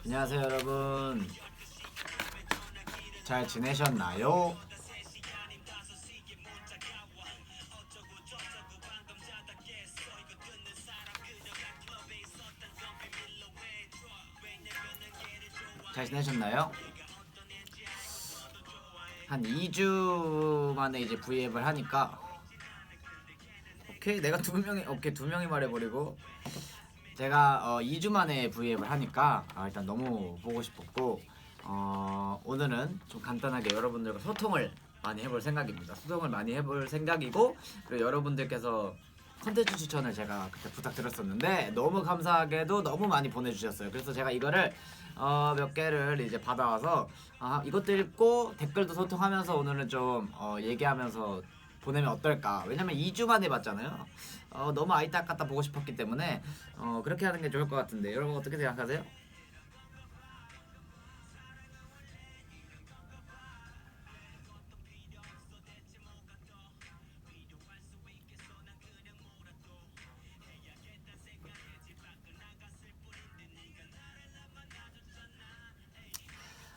안녕하세요 여러분. 잘 지내셨나요? 잘 지내셨나요? 한 2주 만에 이제 V앱을 하니까 오케이 내가 두 명이 말해버리고 제가 2주 만에 V앱을 하니까 일단 너무 보고 싶었고 오늘은 좀 간단하게 여러분들과 소통을 많이 해볼 생각입니다. 소통을 많이 해볼 생각이고 그리고 여러분들께서 컨텐츠 추천을 제가 그때 부탁드렸었는데 너무 감사하게도 너무 많이 보내주셨어요. 그래서 제가 이거를 몇 개를 이제 받아와서 이것도 읽고 댓글도 소통하면서 오늘은 좀 얘기하면서 보내면 어떨까. 왜냐면 2주 만에 봤잖아요. 너무 아이딱 갖다 보고 싶었기 때문에 그렇게 하는 게 좋을 것 같은데 여러분 어떻게 생각하세요?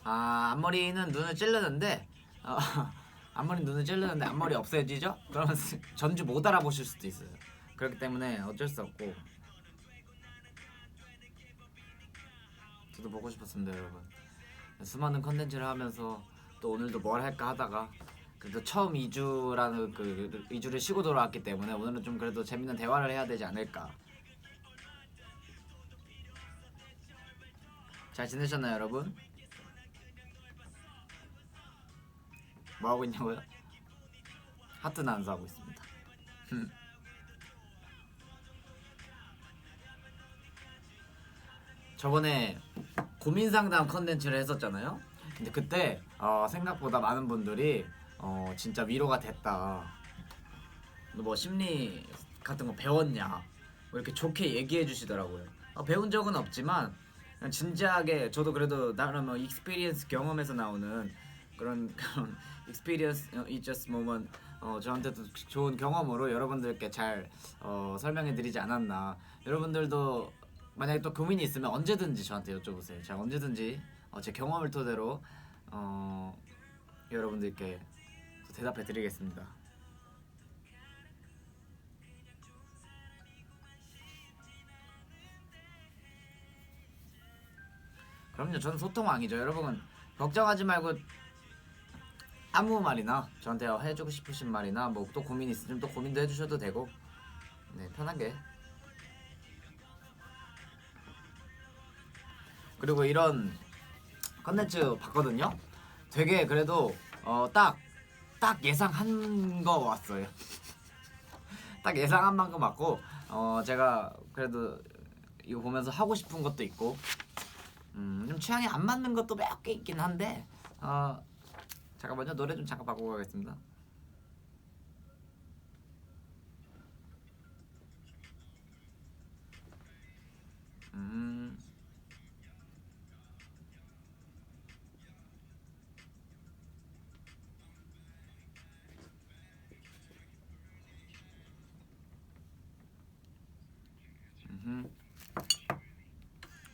앞머리는 눈을 찌르는데 앞머리 눈을 찌르는데 앞머리 없애지죠? 그러면 전주 못 알아보실 수도 있어요. 그렇기 때문에 어쩔 수 없고 저도 보고 싶었습니다 여러분. 수많은 컨텐츠를 하면서 또 오늘도 뭘 할까 하다가 그래도 처음 2주라는 2주를 쉬고 돌아왔기 때문에 오늘은 좀 그래도 재밌는 대화를 해야 되지 않을까. 잘 지내셨나요 여러분? 뭐 하고 있냐고요? 하트 난수하고 있습니다. 저번에 고민 상담 컨텐츠를 했었잖아요. 근데 그때 생각보다 많은 분들이 진짜 위로가 됐다. 너 뭐 심리 같은 거 배웠냐? 뭐 이렇게 좋게 얘기해 주시더라고요. 배운 적은 없지만 그냥 진지하게 저도 그래도 나름 익스피리언스 경험에서 나오는 그런 experience is just moment 저한테도 좋은 경험으로 여러분들께 잘 설명해 드리지 않았나. 여러분들도 만약에 또 고민이 있으면 언제든지 저한테 여쭤보세요. 제가 언제든지 제 경험을 토대로 여러분들께 대답해 드리겠습니다. 그럼요. 저는 소통왕이죠. 여러분 걱정하지 말고 아무 말이나 저한테 해주고 싶으신 말이나 뭐 또 고민 있으면 또 고민도 해주셔도 되고 네 편하게. 그리고 이런 컨텐츠 봤거든요. 되게 그래도 딱 예상한 거 왔어요. 딱 예상한 만큼 왔고 제가 그래도 이거 보면서 하고 싶은 것도 있고 좀 취향이 안 맞는 것도 몇 개 있긴 한데 잠깐만요. 노래 좀 잠깐 바꾸고 가겠습니다. 음.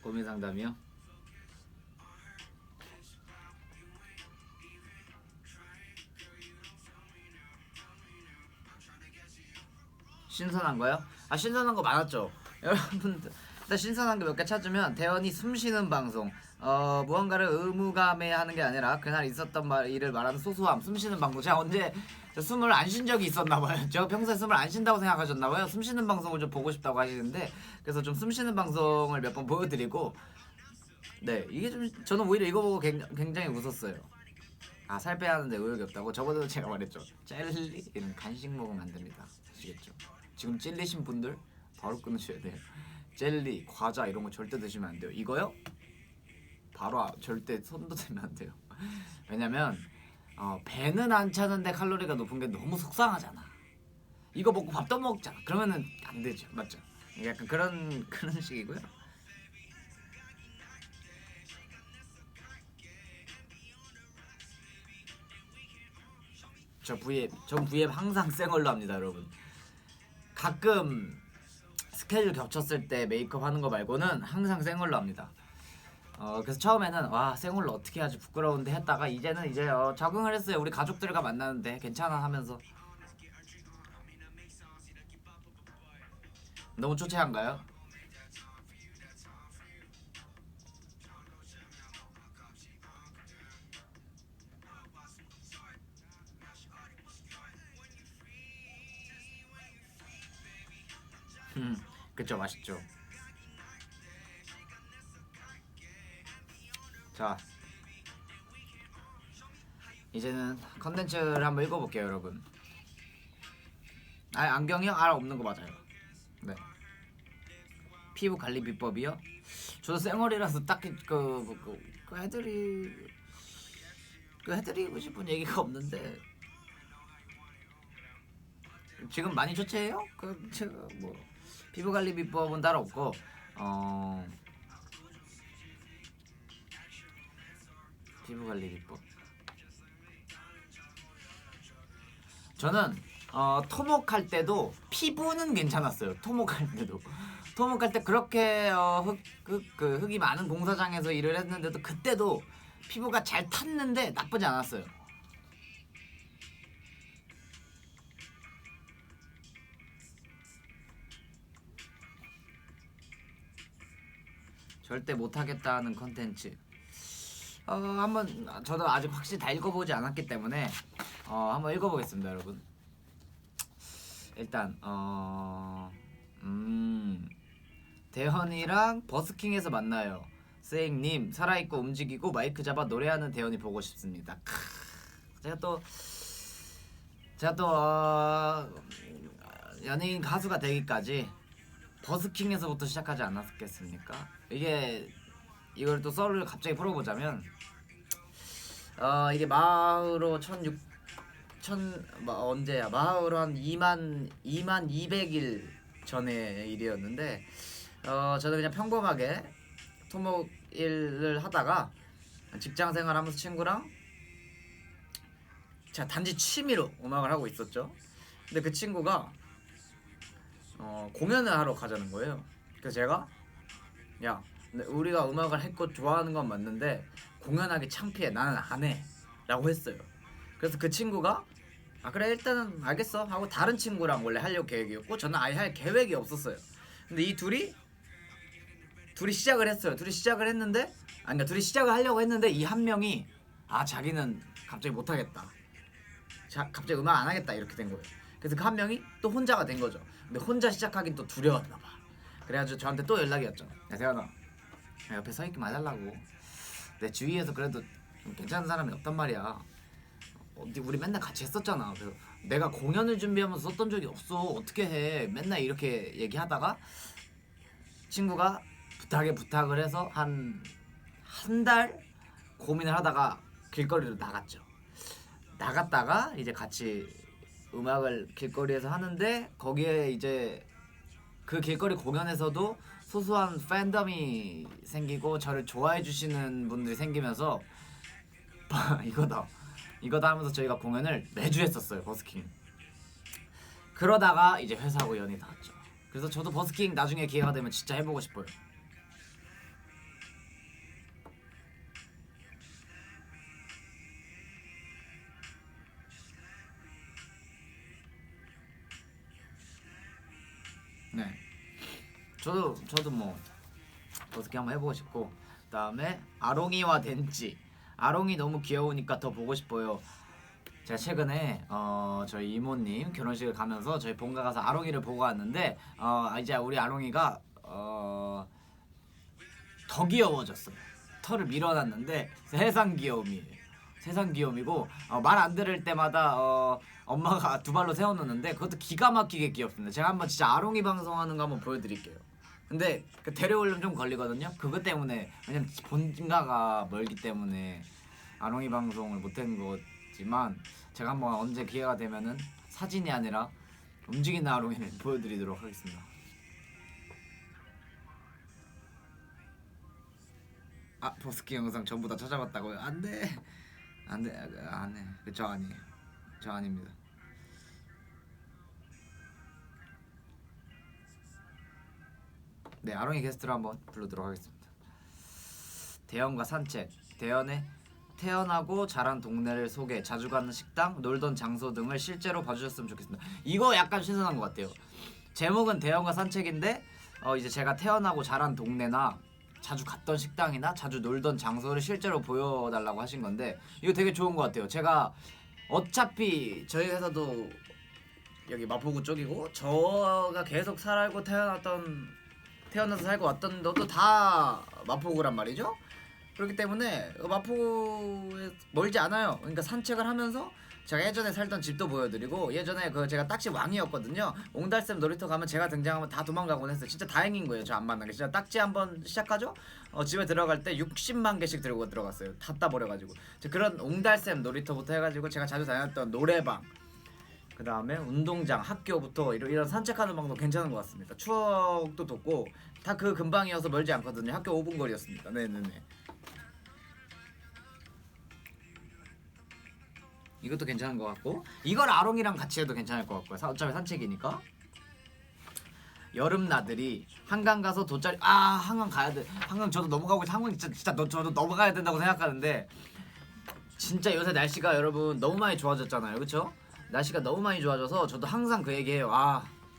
고민 상담이요? 신선한 거요? 신선한 거 많았죠. 여러분들 일단 신선한 거 몇 개 찾으면 대원이 숨쉬는 방송. 무언가를 의무감에 하는 게 아니라 그날 있었던 일을 말하는 소소함. 숨쉬는 방송. 제가 언제 숨을 안 쉰 적이 있었나 봐요. 제가 평소에 숨을 안 쉰다고 생각하셨나 봐요. 숨쉬는 방송을 좀 보고 싶다고 하시는데 그래서 좀 숨쉬는 방송을 몇 번 보여드리고 네 이게 좀 저는 오히려 이거 보고 굉장히 웃었어요. 살 빼야 하는데 의욕이 없다고. 저번에도 제가 말했죠. 젤리 이런 간식 먹으면 안 됩니다. 아시겠죠? 지금 찔리신 분들 바로 끊으셔야 돼요. 젤리, 과자 이런 거 절대 드시면 안 돼요. 이거요? 바로 절대 손도 대면 안 돼요. 왜냐면 배는 안 차는데 칼로리가 높은 게 너무 속상하잖아. 이거 먹고 밥도 먹잖아. 그러면은 안 되죠, 맞죠? 약간 그런 식이고요. 전 V앱 항상 생얼로 합니다, 여러분. 가끔 스케줄 겹쳤을 때 메이크업 하는 거 말고는 항상 생얼로 합니다. 그래서 처음에는 와 생얼로 어떻게 하지 부끄러운데 했다가 이제는 이제 적응을 했어요. 우리 가족들과 만나는데 괜찮아 하면서. 너무 초췌한가요? 그쵸 맛있죠. 자 이제는 컨텐츠를 한번 읽어볼게요 여러분. 아 안경이요? 없는 거 맞아요. 네. 피부 관리 비법이요? 저도 쌩얼이라서 딱히 해드리고 싶은 얘기가 없는데 지금 많이 초췌해요? 제가 뭐 피부 관리 비법은 따로 없고 피부 관리 비법 저는 토목할 때도 피부는 괜찮았어요. 토목할 때 그렇게 흙이 많은 공사장에서 일을 했는데도 그때도 피부가 잘 탔는데 나쁘지 않았어요. 절대 못하겠다는 컨텐츠 한번 저도 아직 확실히 다 읽어보지 않았기 때문에 한번 읽어보겠습니다 여러분. 일단 대현이랑 버스킹에서 만나요. 스행님 살아있고 움직이고 마이크 잡아 노래하는 대현이 보고 싶습니다. 제가 또 연예인 가수가 되기까지 버스킹에서부터 시작하지 않았겠습니까? 이걸 또 썰을 갑자기 풀어보자면 이게 마으로 언제야? 마으로 한 2만 200일 전의 일이었는데 저는 그냥 평범하게 토목 일을 하다가 직장 생활하면서 친구랑 제가 단지 취미로 음악을 하고 있었죠. 근데 그 친구가 공연을 하러 가자는 거예요. 그래서 제가 야 우리가 음악을 했고 좋아하는 건 맞는데 공연하기 창피해 나는 안 해 라고 했어요. 그래서 그 친구가 그래 일단은 알겠어 하고 다른 친구랑 원래 하려고 계획이었고 저는 아예 할 계획이 없었어요. 근데 이 둘이 시작을 했어요. 둘이 시작을 했는데 그러니까 둘이 시작을 하려고 했는데 이 한 명이 자기는 갑자기 못하겠다, 갑자기 음악 안 하겠다 이렇게 된 거예요. 그래서 그 한 명이 또 혼자가 된 거죠. 근데 혼자 시작하긴 또 두려웠나 봐. 그래가지고 저한테 또 연락이 왔죠. 야 대현아 옆에 서 있기 말달라고. 내 주위에서 그래도 좀 괜찮은 사람이 없단 말이야. 우리 맨날 같이 했었잖아. 그래서 내가 공연을 준비하면서 썼던 적이 없어. 어떻게 해? 맨날 이렇게 얘기하다가 친구가 부탁을 해서 한 달 고민을 하다가 길거리로 나갔다가 이제 같이 음악을 길거리에서 하는데 거기에 이제 그 길거리 공연에서도 소소한 팬덤이 생기고 저를 좋아해 주시는 분들이 생기면서 이거다 하면서 저희가 공연을 매주 했었어요. 버스킹. 그러다가 이제 회사하고 연이 닿았죠. 그래서 저도 버스킹 나중에 기회가 되면 진짜 해보고 싶어요. 네. 저도 뭐 버스킹 한번 해보고 싶고, 그다음에 아롱이와 덴지. 아롱이 너무 귀여우니까 더 보고 싶어요. 제가 최근에 저희 이모님 결혼식을 가면서 저희 본가 가서 아롱이를 보고 왔는데 이제 우리 아롱이가 더 귀여워졌어요. 털을 밀어놨는데 세상 귀여움이고 말 안 들을 때마다 엄마가 두 발로 세워놓는데 그것도 기가 막히게 귀엽습니다. 제가 한번 진짜 아롱이 방송하는 거 한번 보여드릴게요. 근데 그 데려오려면 좀 걸리거든요. 그것 때문에, 왜냐면 본가가 멀기 때문에 아롱이 방송을 못한 거지만 제가 한번 언제 기회가 되면은 사진이 아니라 움직이는 아롱이를 보여드리도록 하겠습니다. 버스킹 영상 전부 다 찾아봤다고요? 안돼. 저 아니에요. 저 아닙니다. 네, 아롱이 게스트로 한번 부르도록 하겠습니다. 대현과 산책, 대현의 태어나고 자란 동네를 소개, 자주 가는 식당, 놀던 장소 등을 실제로 봐주셨으면 좋겠습니다. 이거 약간 신선한 것 같아요. 제목은 대현과 산책인데 이제 제가 태어나고 자란 동네나 자주 갔던 식당이나 자주 놀던 장소를 실제로 보여달라고 하신 건데 이거 되게 좋은 것 같아요. 제가 어차피 저희 회사도 여기 마포구 쪽이고 저가 계속 살고 태어나서 살고 왔던 것도 다 마포구란 말이죠. 그렇기 때문에 마포구에 멀지 않아요. 그러니까 산책을 하면서 제가 예전에 살던 집도 보여드리고 예전에 제가 딱지 왕이었거든요. 옹달샘 놀이터 가면 제가 등장하면 다 도망가곤 했어요. 진짜 다행인 거예요. 저 안 만난 게. 진짜 딱지 한번 시작하죠? 집에 들어갈 때 60만 개씩 들고 들어갔어요. 다 따버려가지고. 그런 옹달샘 놀이터부터 해가지고 제가 자주 다녔던 노래방, 그 다음에 운동장, 학교부터 이런 산책하는 방도 괜찮은 것 같습니다. 추억도 돋고 다 그 근방이어서 멀지 않거든요. 학교 5분 거리였습니다. 네네네. 이것도 괜찮은 것 같고 이걸 아롱이랑 같이 해도 괜찮을 것 같고요. 어차피 산책이니까. 여름 나들이 한강 가서 돗자리 한강 가야 돼. 한강 저도 넘어가고 한강 진짜 저도 넘어가야 된다고 생각하는데 진짜 요새 날씨가 여러분 너무 많이 좋아졌잖아요. 그쵸? 날씨가 너무 많이 좋아져서 저도 항상 그 얘기해요.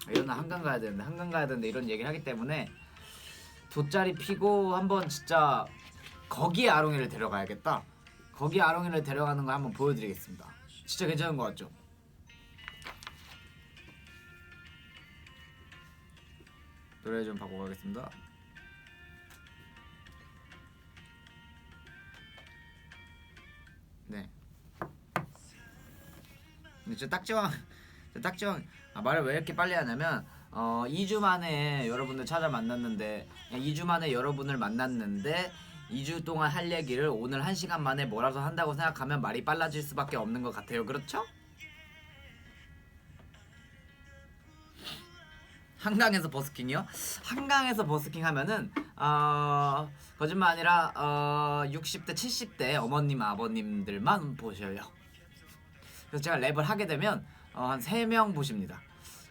이런 날 한강 가야 되는데 이런 얘기를 하기 때문에 돗자리 피고 한번 진짜 거기에 아롱이를 데려가야겠다. 거기에 아롱이를 데려가는 거 한번 보여드리겠습니다. 진짜 괜찮은 것 같죠? 노래 좀 바꿔가겠습니다. 네. 근데 저 딱지왕 말을 왜 이렇게 빨리 하냐면 2주 만에 여러분들 찾아 만났는데 2주 만에 여러분을 만났는데 2주 동안 할 얘기를 오늘 1시간 만에 뭐라도 한다고 생각하면 말이 빨라질 수밖에 없는 것 같아요. 그렇죠? 한강에서 버스킹이요? 한강에서 버스킹 하면은 거짓말 아니라 60대 70대 어머님 아버님들만 보셔요. 그래서 제가 랩을 하게 되면 한 3명 보십니다.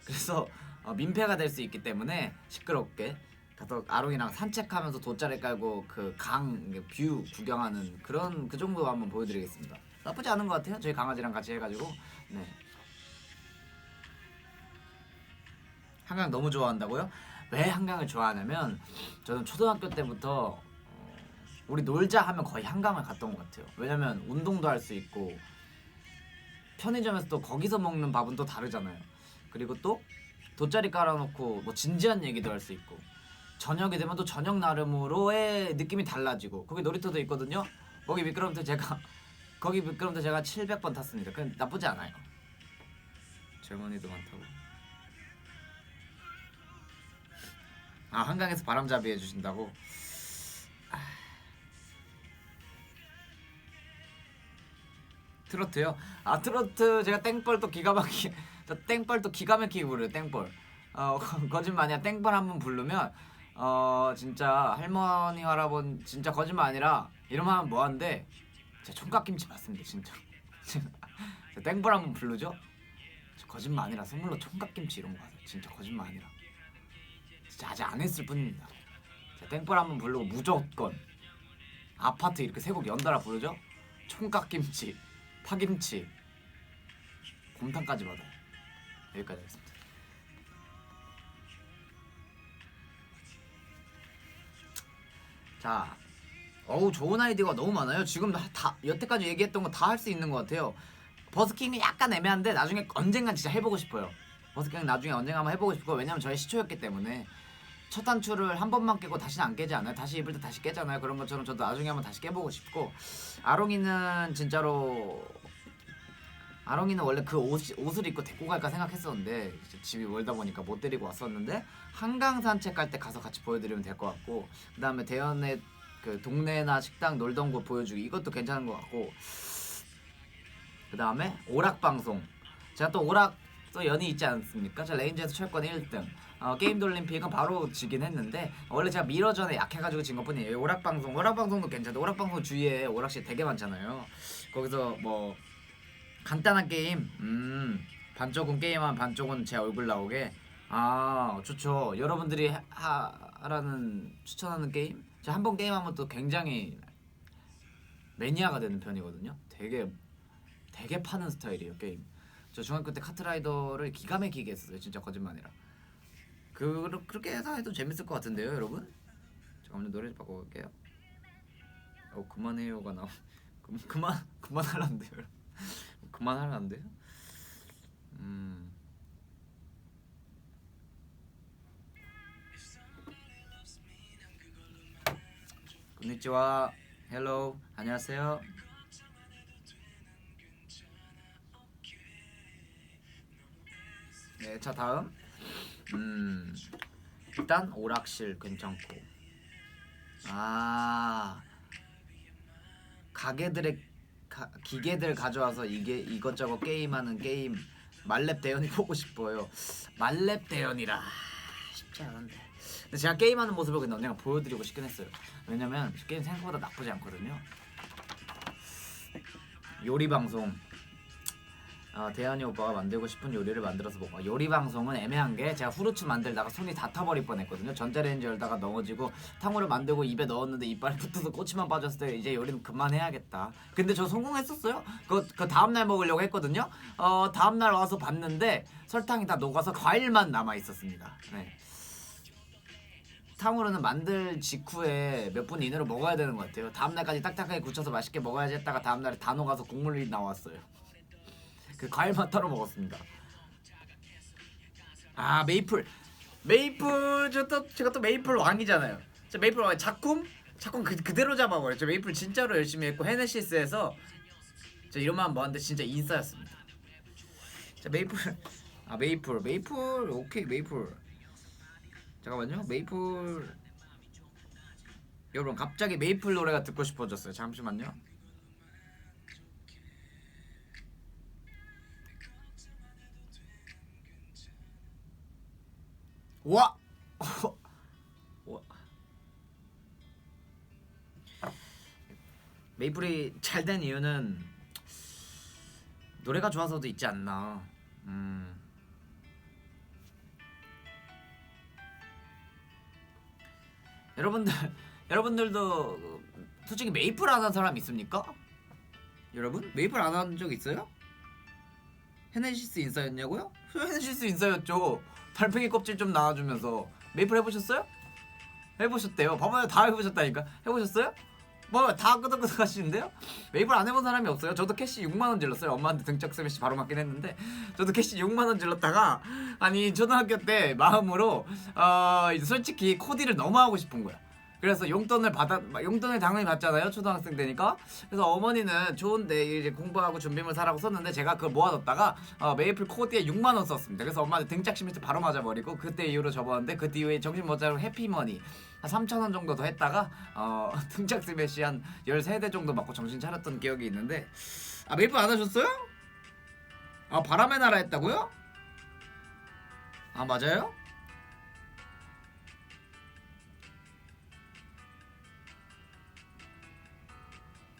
그래서 민폐가 될 수 있기 때문에 시끄럽게 가서 아롱이랑 산책하면서 돗자리 깔고 그 강 뷰 구경하는 그 정도 한번 보여드리겠습니다. 나쁘지 않은 것 같아요. 저희 강아지랑 같이 해가지고. 네. 한강 너무 좋아한다고요? 왜 한강을 좋아하냐면 저는 초등학교 때부터 우리 놀자 하면 거의 한강을 갔던 것 같아요. 왜냐면 운동도 할 수 있고 편의점에서 또 거기서 먹는 밥은 또 다르잖아요. 그리고 또 돗자리 깔아놓고 뭐 진지한 얘기도 할 수 있고 저녁이 되면 또 저녁 나름으로의 느낌이 달라지고 거기 놀이터도 있거든요. 거기 미끄럼틀 제가 700번 탔습니다. 그건 나쁘지 않아요. 젊은이도 많다고. 한강에서 바람잡이 해주신다고? 트로트요? 트로트 제가 땡벌 또 기가 막히게 저 땡벌 또 기가 막히게 부르요. 땡벌. 거짓말 아니야. 땡벌 한번 부르면 진짜 할머니 할아버지 진짜 거짓말 아니라 이러면 하면 뭐한데 제가 총각김치 받습니다. 진짜. 땡벌 한번 부르죠? 거짓말 아니라 선물로 총각김치 이런 거 받아요. 진짜 거짓말 아니라. 진짜 아직 안 했을 뿐입니다. 땡벌 한번 부르고 무조건 아파트 이렇게 세 곡 연달아 부르죠? 총각김치, 파김치, 곰탕까지 받아요. 여기까지 하겠습니다. 자, 좋은 아이디어가 너무 많아요. 지금 다 여태까지 얘기했던 거 다 할 수 있는 것 같아요. 버스킹이 약간 애매한데 나중에 언젠간 진짜 해보고 싶어요. 버스킹 나중에 언젠가 한번 해보고 싶고 왜냐면 저의 시초였기 때문에 첫 단추를 한 번만 깨고 다시는 안 깨지 않아요. 다시 입을 때 다시 깨잖아요. 그런 것처럼 저도 나중에 한번 다시 깨보고 싶고 아롱이는 진짜로 아롱이는 원래 그 옷을 입고 데리고 갈까 생각했었는데 집이 멀다 보니까 못 데리고 왔었는데 한강 산책할 때 가서 같이 보여드리면 될 것 같고 그 다음에 대현의 그 동네나 식당 놀던 곳 보여주기 이것도 괜찮은 것 같고 그 다음에 오락방송 제가 또 오락 또 연이 있지 않습니까? 제가 레인저에서 철권 1등 게임도 올림픽은 바로 지긴 했는데 원래 제가 미러전에 약해가지고 진 것뿐이에요. 오락방송도 괜찮아요. 오락방송 주위에 오락실 되게 많잖아요. 거기서 뭐 간단한 게임 반쪽은 게임하면 반쪽은 제 얼굴 나오게 좋죠. 여러분들이 하라는 추천하는 게임 제가 한번 게임하면 또 굉장히 매니아가 되는 편이거든요. 되게 파는 스타일이에요 게임. 저 중학교 때 카트라이더를 기가 막히게 했었어요. 진짜 거짓말 아니라. 그렇게 해서 해도 재밌을 것 같은데요, 여러분? 잠깐만요, 노래 좀 바꿔볼게요. 그만해요가 나오. 그만하란데요. 그만하란데요? konnichiwa. 헬로. 안녕하세요. 네, 자 다음. 일단 오락실 괜찮고. 가게들의 기계들 가져와서 이것저것 게임하는 게임 말렙 대현이 보고 싶어요. 말렙 대현이라 쉽지 않은데. 근데 제가 게임하는 모습을 그냥 언젠가 보여드리고 싶긴 했어요. 왜냐면 게임 생각보다 나쁘지 않거든요. 요리 방송. 대현이 오빠가 만들고 싶은 요리를 만들어서 먹어. 요리 방송은 애매한 게 제가 후르츠 만들다가 손이 다 타버릴 뻔했거든요. 전자레인지 열다가 넘어지고 탕후루 만들고 입에 넣었는데 이빨에 붙어서 꼬치만 빠졌을 때 이제 요리는 그만해야겠다. 근데 저 성공했었어요. 그 다음날 먹으려고 했거든요. 다음날 와서 봤는데 설탕이 다 녹아서 과일만 남아 있었습니다. 네. 탕후루는 만들 직후에 몇 분 이내로 먹어야 되는 것 같아요. 다음날까지 딱딱하게 굳혀서 맛있게 먹어야지 했다가 다음날에 다 녹아서 국물이 나왔어요. 그 과일만 따로 먹었습니다. 메이플 제가 또 메이플 왕이잖아요. 저 메이플 왕 작품 그대로 잡아버려. 저 메이플 진짜로 열심히 했고 헤네시스에서 저 이런만 뭐하는데 진짜 인싸였습니다. 자 메이플 오케이 메이플. 잠깐만요. 메이플 여러분 갑자기 메이플 노래가 듣고 싶어졌어요. 잠시만요. 와! 메이플이 잘 된 이유는 노래가 좋아서도 있지 않나. 여러분들도 솔직히 메이플 안 한 사람 있습니까? 여러분? 메이플 안 한 적 있어요? 헤네시스 인싸였냐고요? 헤네시스 인싸였죠. 달팽이 껍질 좀 나와주면서. 메이플 해보셨어요? 해보셨대요. 봐봐요, 다 해보셨다니까. 해보셨어요? 뭐 다 끄덕끄덕 하시는데요? 메이플 안 해본 사람이 없어요. 저도 캐시 6만원 질렀어요. 엄마한테 등짝 스매시 바로 맞긴 했는데 저도 캐시 6만원 질렀다가 아니 초등학교 때 마음으로 솔직히 코디를 너무 하고 싶은 거야. 그래서 용돈을 당연히 받잖아요. 초등학생 되니까. 그래서 어머니는 좋은데 이제 공부하고 준비물 사라고 썼는데 제가 그걸 모아뒀다가 메이플 코디에 6만원 썼습니다. 그래서 엄마한테 등짝 스매시 바로 맞아버리고 그때 이후로 접었는데 그 뒤에 정신 못 차리고 해피머니 한 3,000원 정도 더 했다가 등짝 스매시 한 13대 정도 맞고 정신 차렸던 기억이 있는데. 메이플 안 하셨어요? 바람의 나라 했다고요? 맞아요?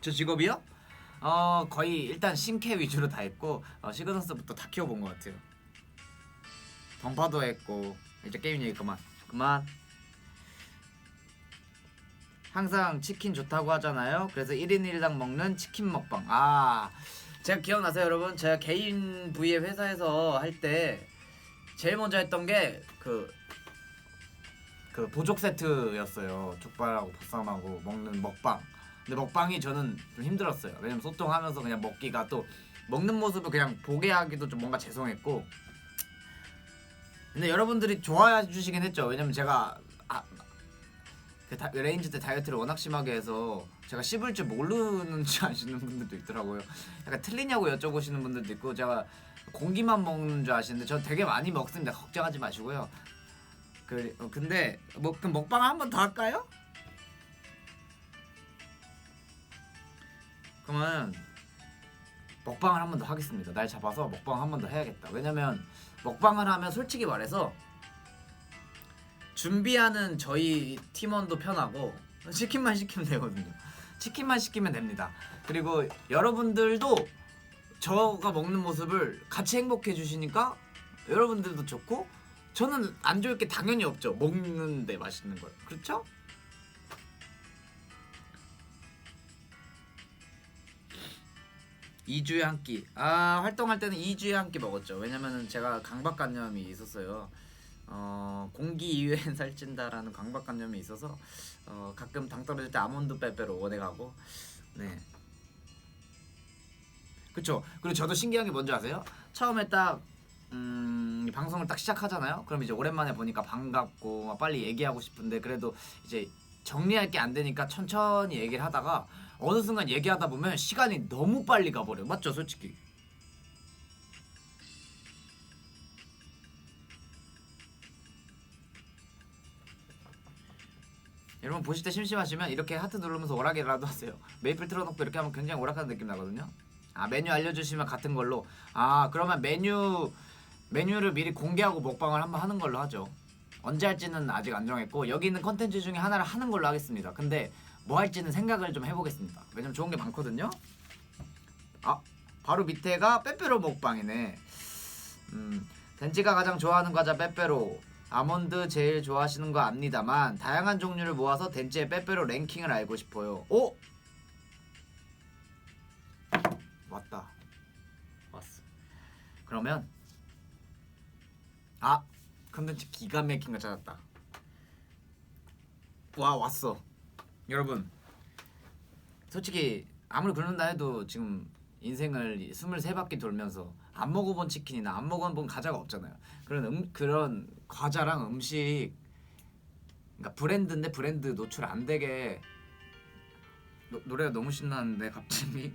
저 직업이요? 거의 일단 신캐 위주로 다 했고 시그너스부터 다 키워본 것 같아요. 던파도 했고. 이제 게임 얘기 그만. 항상 치킨 좋다고 하잖아요. 그래서 1인 1당 먹는 치킨 먹방. 제가 기억나세요 여러분? 제가 개인 V앱 회사에서 할 때 제일 먼저 했던 게 그 보족 세트였어요. 족발하고 보쌈하고 먹는 먹방. 근데 먹방이 저는 좀 힘들었어요. 왜냐면 소통하면서 그냥 먹기가 또 먹는 모습을 그냥 보게 하기도 좀 뭔가 죄송했고. 근데 여러분들이 좋아해 주시긴 했죠. 왜냐면 제가 레인지 때 다이어트를 워낙 심하게 해서 제가 씹을 줄 모르는지 아시는 분들도 있더라고요. 약간 틀리냐고 여쭤보시는 분들도 있고 제가 공기만 먹는 줄 아시는데 저 되게 많이 먹습니다. 걱정하지 마시고요. 근데 그럼 먹방 한 번 더 할까요? 그러면 먹방을 한 번 더 하겠습니다. 날 잡아서 먹방 한 번 더 해야겠다. 왜냐면 먹방을 하면 솔직히 말해서 준비하는 저희 팀원도 편하고 치킨만 시키면 되거든요. 치킨만 시키면 됩니다. 그리고 여러분들도 저가 먹는 모습을 같이 행복해 주시니까 여러분들도 좋고 저는 안 좋을 게 당연히 없죠. 먹는데 맛있는 걸. 그렇죠? 2주에 한 끼. 아, 활동할 때는 2주에 한 끼 먹었죠. 왜냐면은 제가 강박관념이 있었어요. 공기 이외엔 살찐다라는 강박관념이 있어서 가끔 당 떨어질 때 아몬드 빼빼로 원해 가고. 네. 그쵸. 그리고 저도 신기한 게 뭔지 아세요? 처음에 딱 방송을 딱 시작하잖아요. 그럼 이제 오랜만에 보니까 반갑고 막 빨리 얘기하고 싶은데 그래도 이제 정리할 게 안 되니까 천천히 얘기를 하다가 어느 순간 얘기하다 보면 시간이 너무 빨리 가버려. 맞죠, 솔직히? 여러분 보실 때 심심하시면 이렇게 하트 누르면서 오락이라도 하세요. 메이플 틀어놓고 이렇게 하면 굉장히 오락하는 느낌 나거든요. 아, 메뉴 알려주시면 같은 걸로. 아, 그러면 메뉴를 미리 공개하고 먹방을 한번 하는 걸로 하죠. 언제 할지는 아직 안 정했고 여기 있는 컨텐츠 중에 하나를 하는 걸로 하겠습니다. 근데 뭐 할지는 생각을 좀 해보겠습니다. 왜냐면 좋은 게 많거든요. 아, 바로 밑에가 빼빼로 먹방이네. 덴지가 가장 좋아하는 과자 빼빼로. 아몬드 제일 좋아하시는 거 압니다만 다양한 종류를 모아서 덴지의 빼빼로 랭킹을 알고 싶어요. 오! 왔다. 왔어. 그러면 컨텐츠 기가 막힌 거 찾았다. 와, 왔어. 여러분, 솔직히 아무리 굶는다 해도 지금 인생을 23바퀴 돌면서 안 먹어본 치킨이나 안 먹어본 과자가 없잖아요. 그런 과자랑 음식, 그러니까 브랜드인데 브랜드 노출 안 되게 노래가 너무 신나는데 갑자기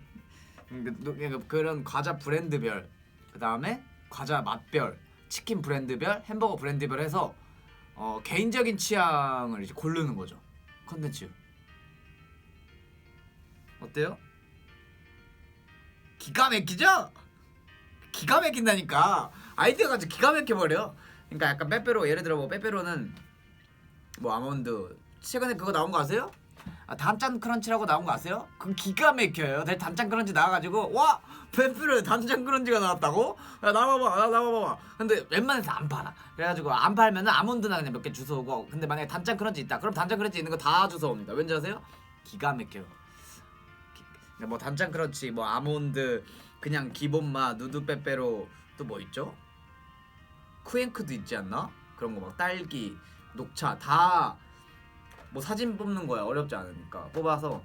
그러니까 그런 과자 브랜드별, 그 다음에 과자 맛별, 치킨 브랜드별, 햄버거 브랜드별 해서 개인적인 취향을 이제 고르는 거죠. 컨텐츠 어때요? 기가 막히죠? 기가 막힌다니까. 아이디어가 진짜 기가 막혀버려. 그러니까 약간 빼빼로, 예를 들어 뭐 빼빼로는 뭐 아몬드, 최근에 그거 나온 거 아세요? 단짠 크런치라고 나온 거 아세요? 그건 기가 막혀요. 내일 단짠 크런치 나와가지고 와, 빼빼로에 단짠 크런치가 나왔다고? 야, 나와봐. 근데 웬만해서 안 팔아. 그래가지고 안 팔면은 아몬드나 그냥 몇 개 주워오고. 근데 만약에 단짠 크런치 있다, 그럼 단짠 크런치 있는 거 다 주워옵니다. 왠지 아세요? 기가 막혀요. 뭐 단짠 크런치, 뭐 아몬드, 그냥 기본 맛, 누드 빼빼로, 또 뭐 있죠? 쿠앤크도 있지 않나? 그런 거 막 딸기, 녹차 다 뭐 사진 뽑는 거야. 어렵지 않으니까 뽑아서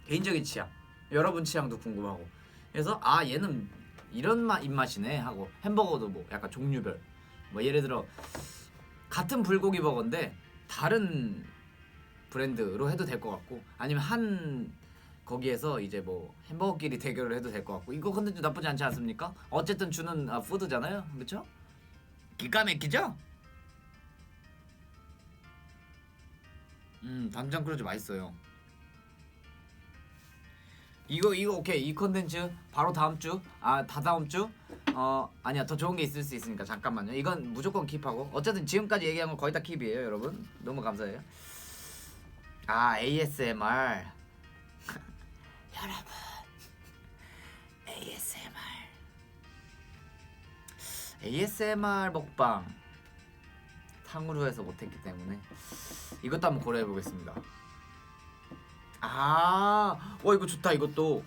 개인적인 취향, 여러분 취향도 궁금하고. 그래서 얘는 이런 입맛이네 하고. 햄버거도 뭐 약간 종류별, 뭐 예를 들어 같은 불고기 버거인데 다른 브랜드로 해도 될 것 같고, 아니면 한 거기에서 이제 뭐 햄버거끼리 대결을 해도 될 것 같고. 이거 컨텐츠 나쁘지 않지 않습니까? 어쨌든 주는 푸드잖아요, 그렇죠? 기가 막히죠? 단장 크루즈 맛있어요. 이거 오케이. 이 컨텐츠 바로 다음 주, 다다음 주. 아니야, 더 좋은 게 있을 수 있으니까 잠깐만요. 이건 무조건 킵하고. 어쨌든 지금까지 얘기한 건 거의 다 킵이에요, 여러분. 너무 감사해요. ASMR. 여러분, ASMR 먹방 탕후루 해서 못했기 때문에 이것도 한번 고려해 보겠습니다. 이거 좋다. 이것도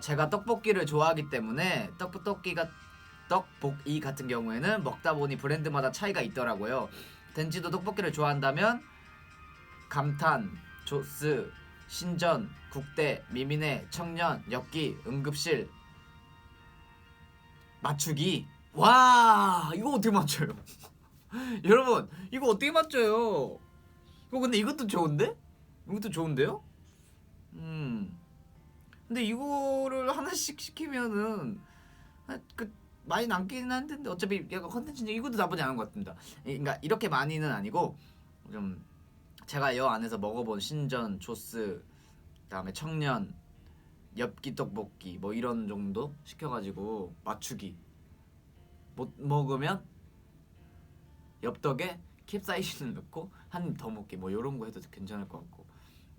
제가 떡볶이를 좋아하기 때문에 떡볶이 같은 경우에는 먹다 보니 브랜드마다 차이가 있더라고요. 덴지도 떡볶이를 좋아한다면 감탄, 조스, 신전, 국대, 미미네, 청년, 엽기, 응급실, 맞추기. 와, 이거 어떻게 맞춰요? 여러분, 이거 어떻게 맞춰요? 근데 이것도 좋은데? 이것도 좋은데요? 근데 이거를 하나씩 시키면은 많이 남기는 한데 어차피 약간 컨텐츠인데 이것도 나쁘지 않은 것 같습니다. 그러니까 이렇게 많이는 아니고 좀 제가 여 안에서 먹어본 신전, 조스, 그다음에 청년, 엽기 떡볶이 뭐 이런 정도 시켜가지고 맞추기. 못 먹으면 엽떡에 캡사이신을 넣고 한 입 더 먹기, 뭐 이런 거 해도 괜찮을 것 같고.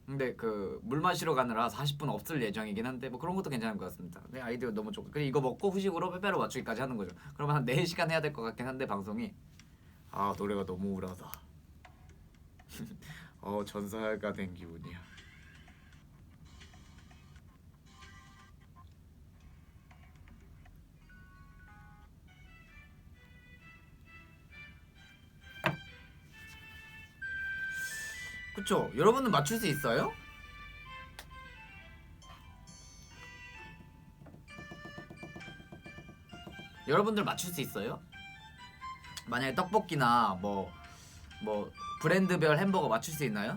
근데 그 물 마시러 가느라 40분 없을 예정이긴 한데 뭐 그런 것도 괜찮을 것 같습니다. 네, 아이디어 너무 좋고. 그리고 이거 먹고 후식으로 빼빼로 맞추기까지 하는 거죠. 그러면 한 4시간 해야 될 것 같긴 한데 방송이. 노래가 너무 우울하다. 전사가 된 기분이야. 그쵸? 여러분은 맞출 수 있어요? 여러분들 맞출 수 있어요? 만약에 떡볶이나 뭐 브랜드별 햄버거 맞출 수 있나요?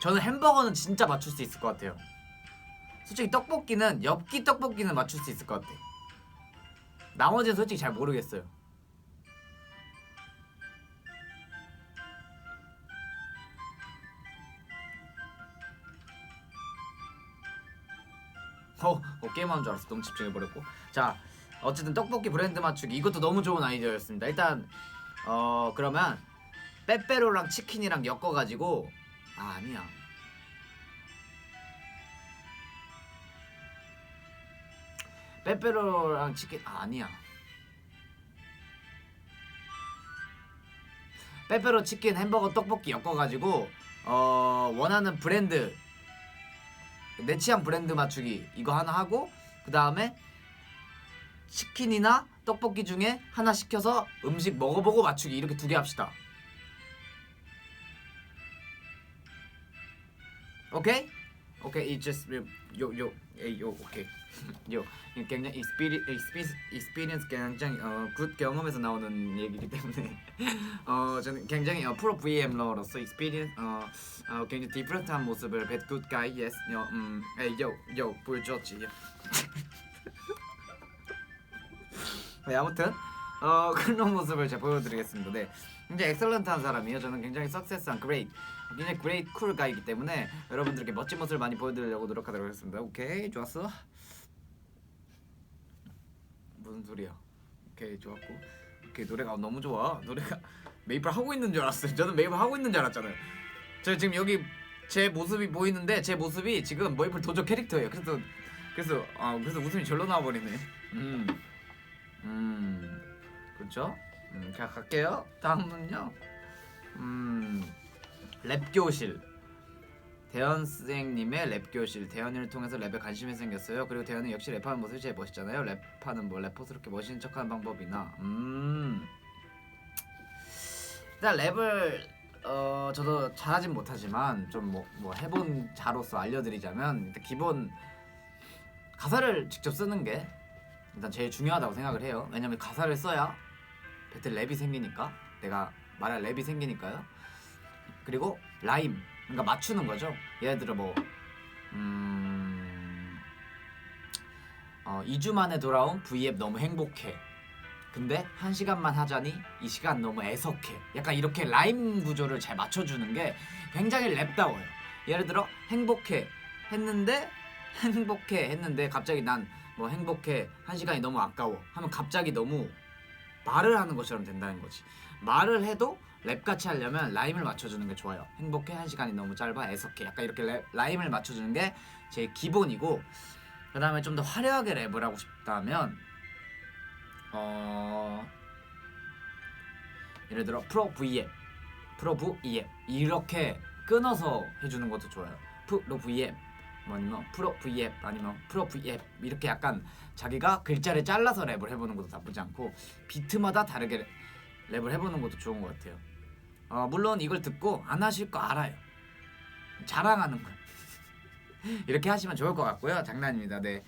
저는 햄버거는 진짜 맞출 수 있을 것 같아요. 솔직히 떡볶이는 엽기 떡볶이는 맞출 수 있을 것 같아. 나머지는 솔직히 잘 모르겠어요. 게임하는 줄 알았어. 너무 집중해버렸고. 자, 어쨌든 떡볶이 브랜드 맞추기 이것도 너무 좋은 아이디어였습니다. 일단 그러면 빼빼로랑 치킨이랑 엮어가지고 아니야. 빼빼로랑 치킨 아니야. 빼빼로 치킨 햄버거 떡볶이 엮어가지고 원하는 브랜드 내 취향 브랜드 맞추기 이거 하나 하고 그 다음에 치킨이나 떡볶이 중에 하나 시켜서 음식 먹어보고 맞추기 이렇게 2개 합시다. 오케이? 오케이, it just yo 오케이. 요 굉장히 experience 굉장히 굿 경험에서 나오는 얘기이기 때문에 저는 굉장히 프로 VM러로서 experience 굉장히 디프런트한 모습을 bad good guy yes yo 보여줬지. 네, 아무튼 그런 모습을 제가 보여드리겠습니다. 네, 굉장히 엑셀런트한 사람이에요. 저는 굉장히 석세스한 great, 굉장히 great cool guy이기 때문에 여러분들께 멋진 모습을 많이 보여드리려고 노력하도록 하겠습니다. 오케이, 좋았어. 무슨 소리야? 오케이, 좋았고. 오케이, 노래가 너무 좋아. 노래가 메이플 하고 있는 줄 알았어요. 저는 메이플 하고 있는 줄 알았잖아요. 저 지금 여기 제 모습이 보이는데 제 모습이 지금 메이플 도저 캐릭터예요. 그래서 웃음이 절로 나와버리네. 그렇죠? 자, 갈게요. 다음은요. 랩교실. 대현 선생님의 랩교실. 대현이를 통해서 랩에 관심이 생겼어요. 그리고 대현은 역시 랩하는 모습이 제일 멋있잖아요. 랩하는 뭐 래퍼스럽게 멋있는 척하는 방법이나 일단 랩을 저도 잘하진 못하지만 좀 뭐 해본 자로서 알려드리자면 일단 기본 가사를 직접 쓰는 게 일단 제일 중요하다고 생각을 해요. 왜냐면 가사를 써야 배틀 랩이 생기니까, 내가 말할 랩이 생기니까요. 그리고 라임, 그러니까 맞추는 거죠. 예를 들어 2주 만에 돌아온 V앱 너무 행복해. 근데 1시간만 하자니 이 시간 너무 애석해. 약간 이렇게 라임 구조를 잘 맞춰주는 게 굉장히 랩다워요. 예를 들어 행복해 했는데 갑자기 난 뭐 행복해 1시간이 너무 아까워 하면 갑자기 너무 말을 하는 것처럼 된다는 거지. 말을 해도 랩같이 하려면 라임을 맞춰주는 게 좋아요. 행복해 1시간이 너무 짧아 애석해. 약간 이렇게 라임을 맞춰주는 게 제일 기본이고, 그 다음에 좀 더 화려하게 랩을 하고 싶다면 예를 들어 프로 V앱 이렇게 끊어서 해주는 것도 좋아요. 프로 V앱 아니면 프로 V앱 아니면 프로 V앱 이렇게 약간 자기가 글자를 잘라서 랩을 해보는 것도 나쁘지 않고 비트마다 다르게 랩을 해보는 것도 좋은 것 같아요. 물론 이걸 듣고 안 하실 거 알아요. 자랑하는 거 이렇게 하시면 좋을 것 같고요. 장난입니다. 네.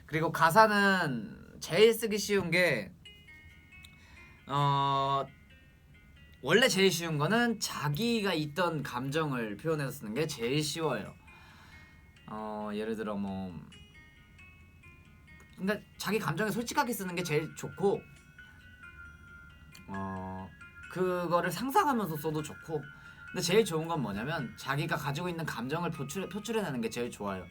그리고 가사는 제일 쓰기 쉬운 게 원래 제일 쉬운 거는 자기가 있던 감정을 표현해서 쓰는 게 제일 쉬워요. 예를 들어 그러니까 자기 감정에 솔직하게 쓰는 게 제일 좋고, 그거를 상상하면서 써도 좋고, 근데 제일 좋은 건 뭐냐면 자기가 가지고 있는 감정을 표출해내는 게 제일 좋아요.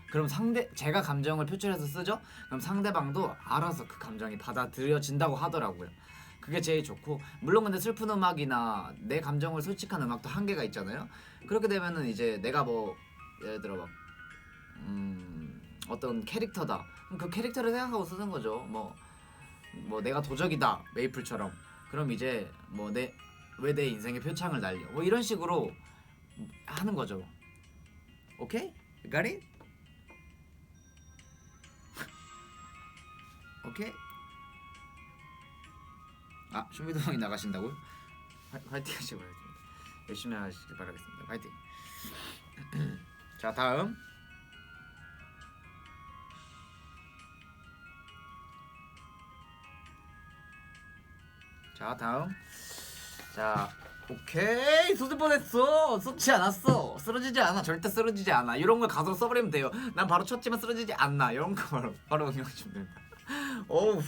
그럼 제가 감정을 표출해서 쓰죠? 그럼 상대방도 알아서 그 감정이 받아들여진다고 하더라고요. 그게 제일 좋고, 물론 근데 슬픈 음악이나 내 감정을 솔직한 음악도 한계가 있잖아요. 그렇게 되면은 이제 내가 예를 들어 어떤 캐릭터다. 그 캐릭터를 생각하고 쓰는 거죠. 내가 도적이다. 메이플처럼. 그럼 이제 왜 내 인생에 표창을 날려. 이런 식으로 하는 거죠. 오케이? You got it? 오케이? 슈미도 형이 나가신다고요? 화이팅 하시고 가야겠습니다. 열심히 하시길 바라겠습니다. 파이팅. 자 다음. 자 다음. 자 오케이 쏟을 뻔했어. 쏟지 않았어. 쓰러지지 않아. 절대 쓰러지지 않아. 이런 걸 가서 써버리면 돼요. 난 바로 쳤지만 쓰러지지 않나. 이런 거 바로 응용해주면 됩니다. 어우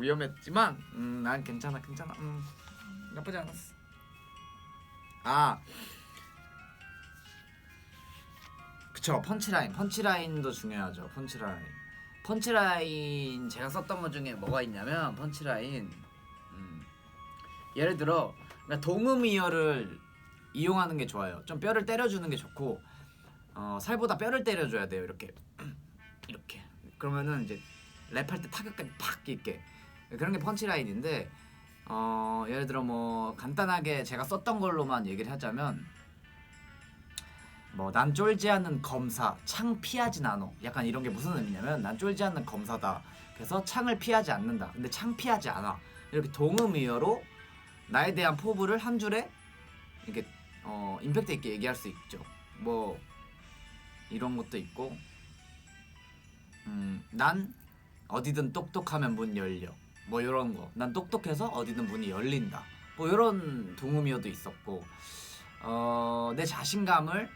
위험했지만 난 괜찮아. 나쁘지 않았어. 아 그쵸 펀치라인도 중요하죠. 펀치라인 제가 썼던 것 중에 뭐가 있냐면 펀치라인 예를 들어 그러니까 동음이어를 이용하는 게 좋아요. 좀 뼈를 때려주는 게 좋고 살보다 뼈를 때려줘야 돼요. 이렇게 그러면은 이제 랩할 때 타격감이 팍 있게 그런 게 펀치라인인데 예를 들어 뭐 간단하게 제가 썼던 걸로만 얘기를 하자면 뭐 난 쫄지 않는 검사 창 피하진 않어 약간 이런 게 무슨 의미냐면 난 쫄지 않는 검사다 그래서 창을 피하지 않는다 근데 창 피하지 않아 이렇게 동음이어로 나에 대한 포부를 한 줄에 이렇게 임팩트 있게 얘기할 수 있죠. 뭐 이런 것도 있고 난 어디든 똑똑하면 문 열려 뭐 이런 거 난 똑똑해서 어디든 문이 열린다 뭐 이런 동음이어도 있었고 내 자신감을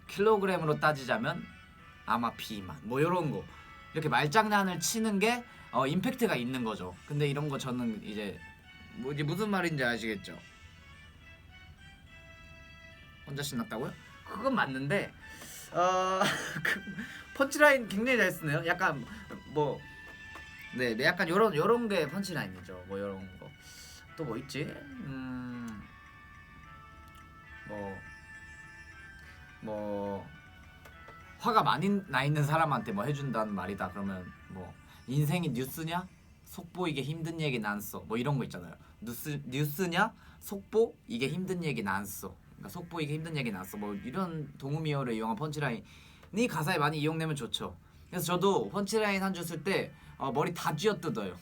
킬로그램으로 따지자면 아마 비만 뭐 이런 거 이렇게 말장난을 치는 게 임팩트가 있는 거죠. 근데 이런 거 저는 이제 뭐지 무슨 말인지 아시겠죠? 혼자 신났다고요? 그건 맞는데 그 펀치라인 굉장히 잘 쓰네요. 약간 뭐 네, 약간 요런 게 펀치라인이죠. 뭐 요런 거. 또 뭐 있지? 뭐 화가 많이 나 있는 사람한테 뭐 해준다는 말이다. 그러면 뭐 인생이 뉴스냐? 속보이게 힘든 얘기 난 써. 뭐 이런 거 있잖아요. 뉴스냐? 속보 이게 힘든 얘기 난 써. 그러니까 속보이게 힘든 얘기 난 써. 뭐 이런 동음이어를 이용한 펀치라인이 가사에 많이 이용되면 좋죠. 그래서 저도 펀치라인 한 줄 쓸 때 머리 다 쥐어뜯어요.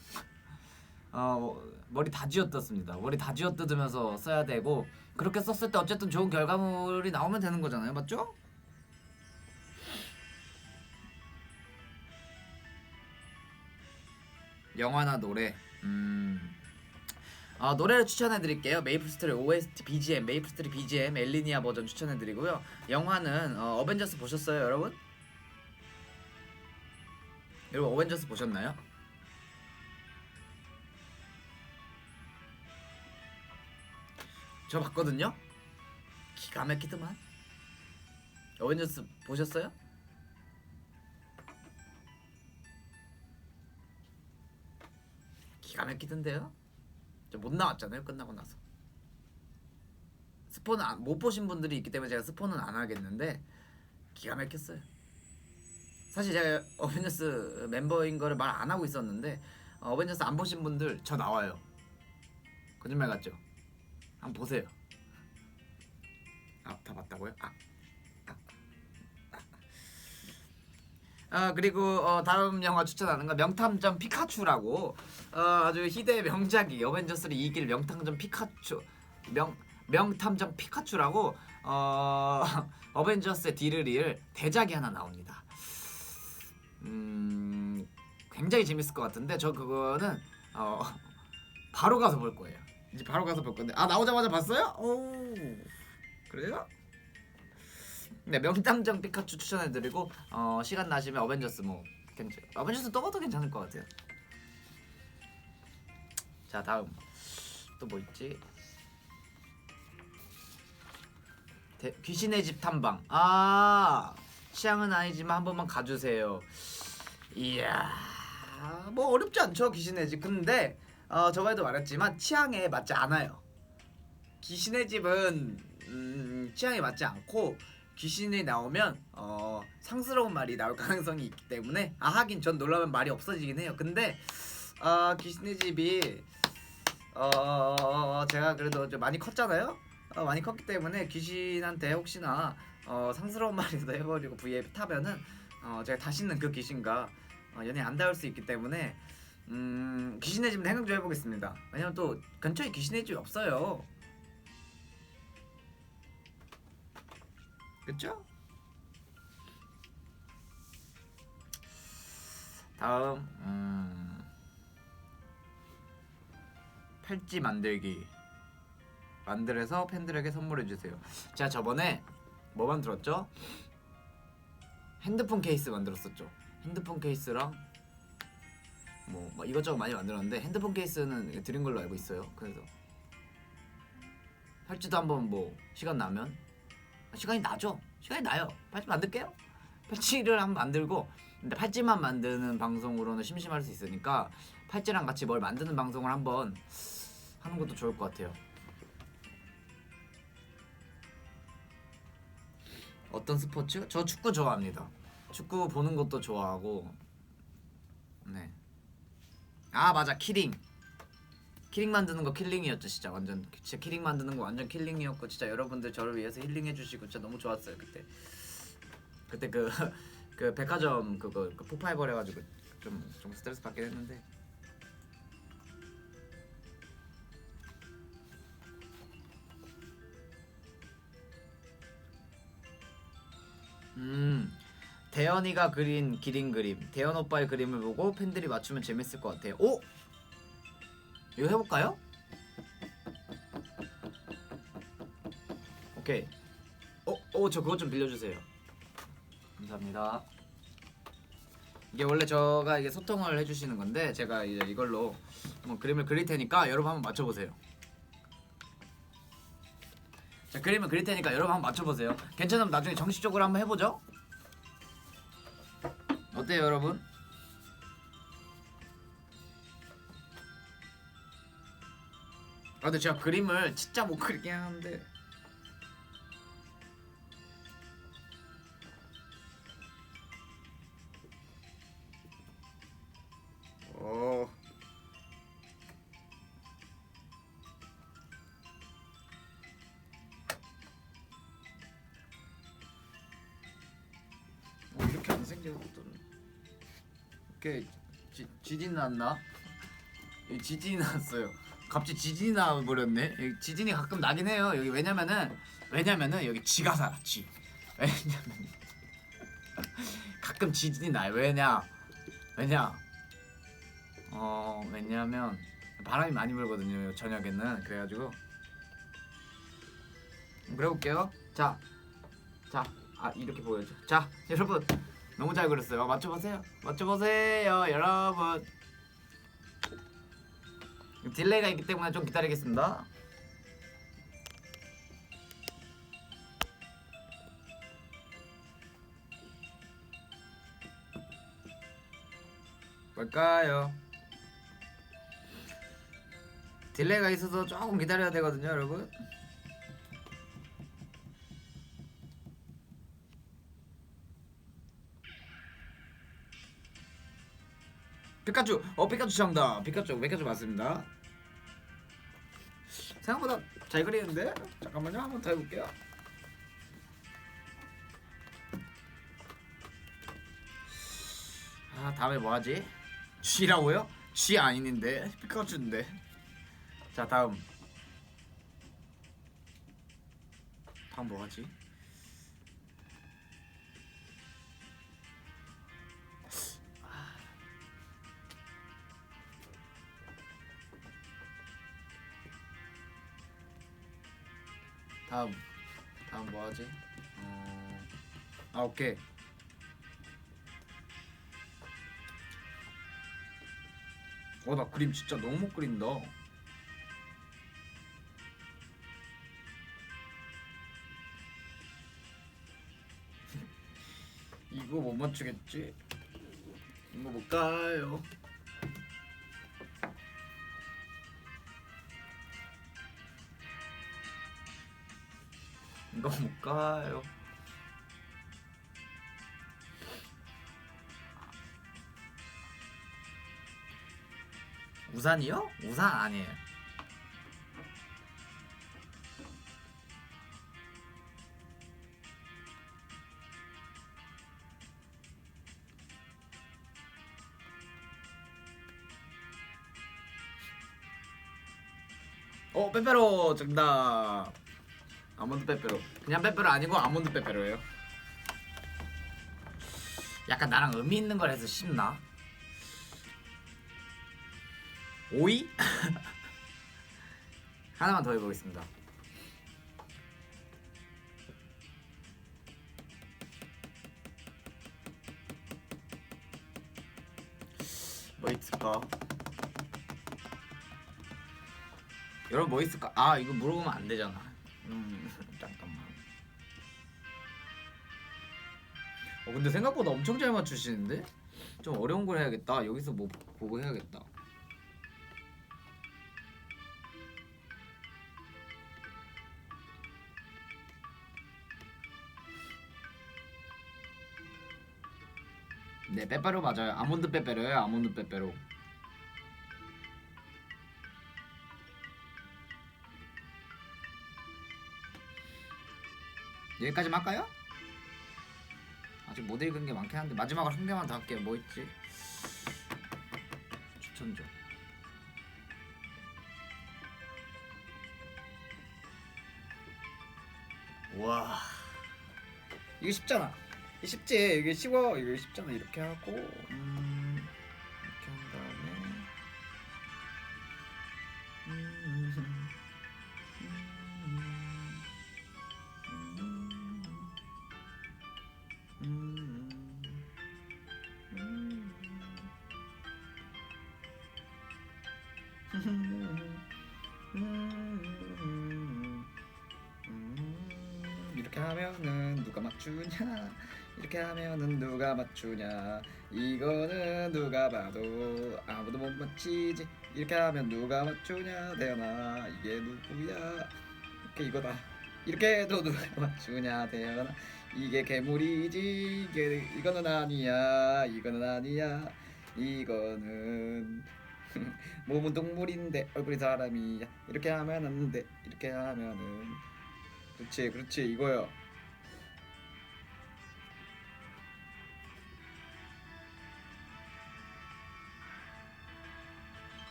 머리 다 쥐어뜯습니다. 머리 다 쥐어뜯으면서 써야 되고 그렇게 썼을 때 어쨌든 좋은 결과물이 나오면 되는 거잖아요. 맞죠? 영화나 노래 노래를 추천해드릴게요. 메이플스토리 OST BGM, 메이플스토리 BGM 엘리니아 버전 추천해드리고요. 영화는 어벤져스 보셨어요 여러분? 여러분 어벤져스 보셨나요? 저 봤거든요? 기가 막히더만. 어벤져스 보셨어요? 기가 막히던데요? 저 못 나왔잖아요 끝나고 나서. 스포는 못 보신 분들이 있기 때문에 제가 스포는 안 하겠는데 기가 막혔어요. 사실 제가 어벤져스 멤버인 거를 말 안 하고 있었는데 어벤져스 안 보신 분들 저 나와요. 거짓말 같죠? 한번 보세요. 다 봤다고요? 그리고 다음 영화 추천하는 거 명탐정 피카츄라고 아주 희대의 명작이 어벤져스를 이길 명탐정 피카츄 명탐정 피카츄라고 어벤져스의 뒤를 이을 대작이 하나 나옵니다. 굉장히 재밌을 것 같은데 저 그거는 바로 가서 볼 거예요. 이제 바로 가서 볼 건데 나오자마자 봤어요? 오 그래요? 네 명탐정 피카츄 추천해드리고 시간 나시면 어벤져스 어벤져스 또 봐도 괜찮을 것 같아요. 자 다음 또 뭐 있지? 귀신의 집 탐방 취향은 아니지만 한 번만 가주세요. 이야 뭐 어렵지 않죠 귀신의 집. 근데 저번에도 말했지만 취향에 맞지 않아요. 귀신의 집은 취향에 맞지 않고 귀신이 나오면 상스러운 말이 나올 가능성이 있기 때문에 하긴 전 놀라면 말이 없어지긴 해요. 근데 귀신의 집이 제가 그래도 좀 많이 컸잖아요. 많이 컸기 때문에 귀신한테 혹시나 상스러운 말이라도 해버리고 V앱 타면은 제가 다시는 그 귀신과 연애 안 닿을 수 있기 때문에 귀신의 집은 생각 좀 해보겠습니다. 왜냐면 또 근처에 귀신의 집이 없어요. 그쵸? 다음 팔찌 만들어서 팬들에게 선물해주세요. 제가 저번에 뭐 만들었죠? 핸드폰 케이스 만들었었죠. 핸드폰 케이스랑 뭐 이것저것 많이 만들었는데 핸드폰 케이스는 드린 걸로 알고 있어요. 그래서 팔찌도 한번 뭐 시간 나면 시간이 나죠. 시간이 나요. 팔찌 만들게요. 팔찌를 한번 만들고, 근데 팔찌만 만드는 방송으로는 심심할 수 있으니까 팔찌랑 같이 뭘 만드는 방송을 한번 하는 것도 좋을 것 같아요. 어떤 스포츠? 저 축구 좋아합니다. 축구 보는 것도 좋아하고. 네. 아 맞아, 키링 만드는 거 킬링이었죠. 진짜 완전 진짜 키링 만드는 거 완전 킬링이었고, 진짜 여러분들 저를 위해서 힐링해 주시고 진짜 너무 좋았어요. 그때 그 백화점 그거 폭발해버려 가지고 좀 스트레스 받긴 했는데. 대현이가 그린 기린 그림, 대현 오빠의 그림을 보고 팬들이 맞추면 재밌을 것 같아요. 오? 이거 해볼까요? 오케이. 저 그것 좀 빌려주세요. 감사합니다. 이게 원래 저가 이게 소통을 해주시는 건데, 제가 이제 이걸로 한번 그림을 그릴 테니까 여러분 한번 맞춰보세요. 자, 그림을 그릴 테니까 여러분 한번 맞춰보세요. 괜찮으면 나중에 정식적으로 한번 해보죠. 어때요, 여러분? 근데 제가 그림을 진짜 못 그리긴 하는데. 이렇게 안 생겼던. 이렇게 지진 났나? 지진이 났어요. 갑자기 지진이 나버렸네. 지진이 가끔 나긴 해요. 여기 왜냐면은 여기 쥐가 살아. 쥐. 왜냐면 가끔 지진이 나요. 왜냐면 바람이 많이 불거든요, 저녁에는. 그래가지고 그려볼게요. 자, 이렇게 보여줘. 자, 여러분 너무 잘 그렸어요. 맞춰보세요, 여러분. 딜레이가 있기 때문에 좀 기다리겠습니다. 뭘까요? 딜레이가 있어서 조금 기다려야 되거든요, 여러분. 피카츄! 피카츄 정답! 피카츄 맞습니다. 생각보다 잘 그리는데? 잠깐만요, 한번 더 해볼게요. 다음에 뭐하지? 쥐라고요? 쥐 아닌데? 피카츄인데. 자, 다음 뭐하지? 다음 뭐하지? 오케이. 나 그림 진짜 너무 못 그린다. 이거 못 맞추겠지? 이거 뭘까요? 이거 뭘까요? 우산이요? 우산 아니에요. 빼빼로 정답. 아몬드 빼빼로. 그냥 빼빼로 아니고 아몬드 빼빼로예요. 약간 나랑 의미 있는 걸 해서 쉽나? 오이? 하나만 더 해보겠습니다. 뭐 있을까? 여러분 뭐 있을까? 아 이거 물어보면 안 되잖아. 잠깐만. 근데 생각보다 엄청 잘 맞추시는데? 좀 어려운 걸 해야겠다. 여기서 뭐 보고 해야겠다. 네, 빼빼로 맞아요. 아몬드 빼빼로예요. 아몬드 빼빼로. 여기까지만 할까요? 아직 못 읽은 게 많긴 한데 마지막으로 한 개만 더 할게요. 뭐 있지? 추천 좀. 와, 이거 쉽잖아. 이거 쉽지. 이게 쉬워. 이거 쉽잖아. 이렇게 하고 이렇게 한 다음에 이렇게 하면은 누가 맞추냐? 이렇게 하면은 누가 맞추냐? 이거는 누가 봐도 아무도 못 맞히지. 이렇게 하면 누가 맞추냐? 대현아 이게 누구야? 이렇게 이거다. 이렇게 해도 누가 맞추냐? 대현아 이게 괴물이지. 이거는 아니야. 이거는 아니야. 이거는 몸은 동물인데 얼굴이 사람이야. 이렇게 하면 안 돼. 이렇게 하면은 그렇지 그렇지 이거요.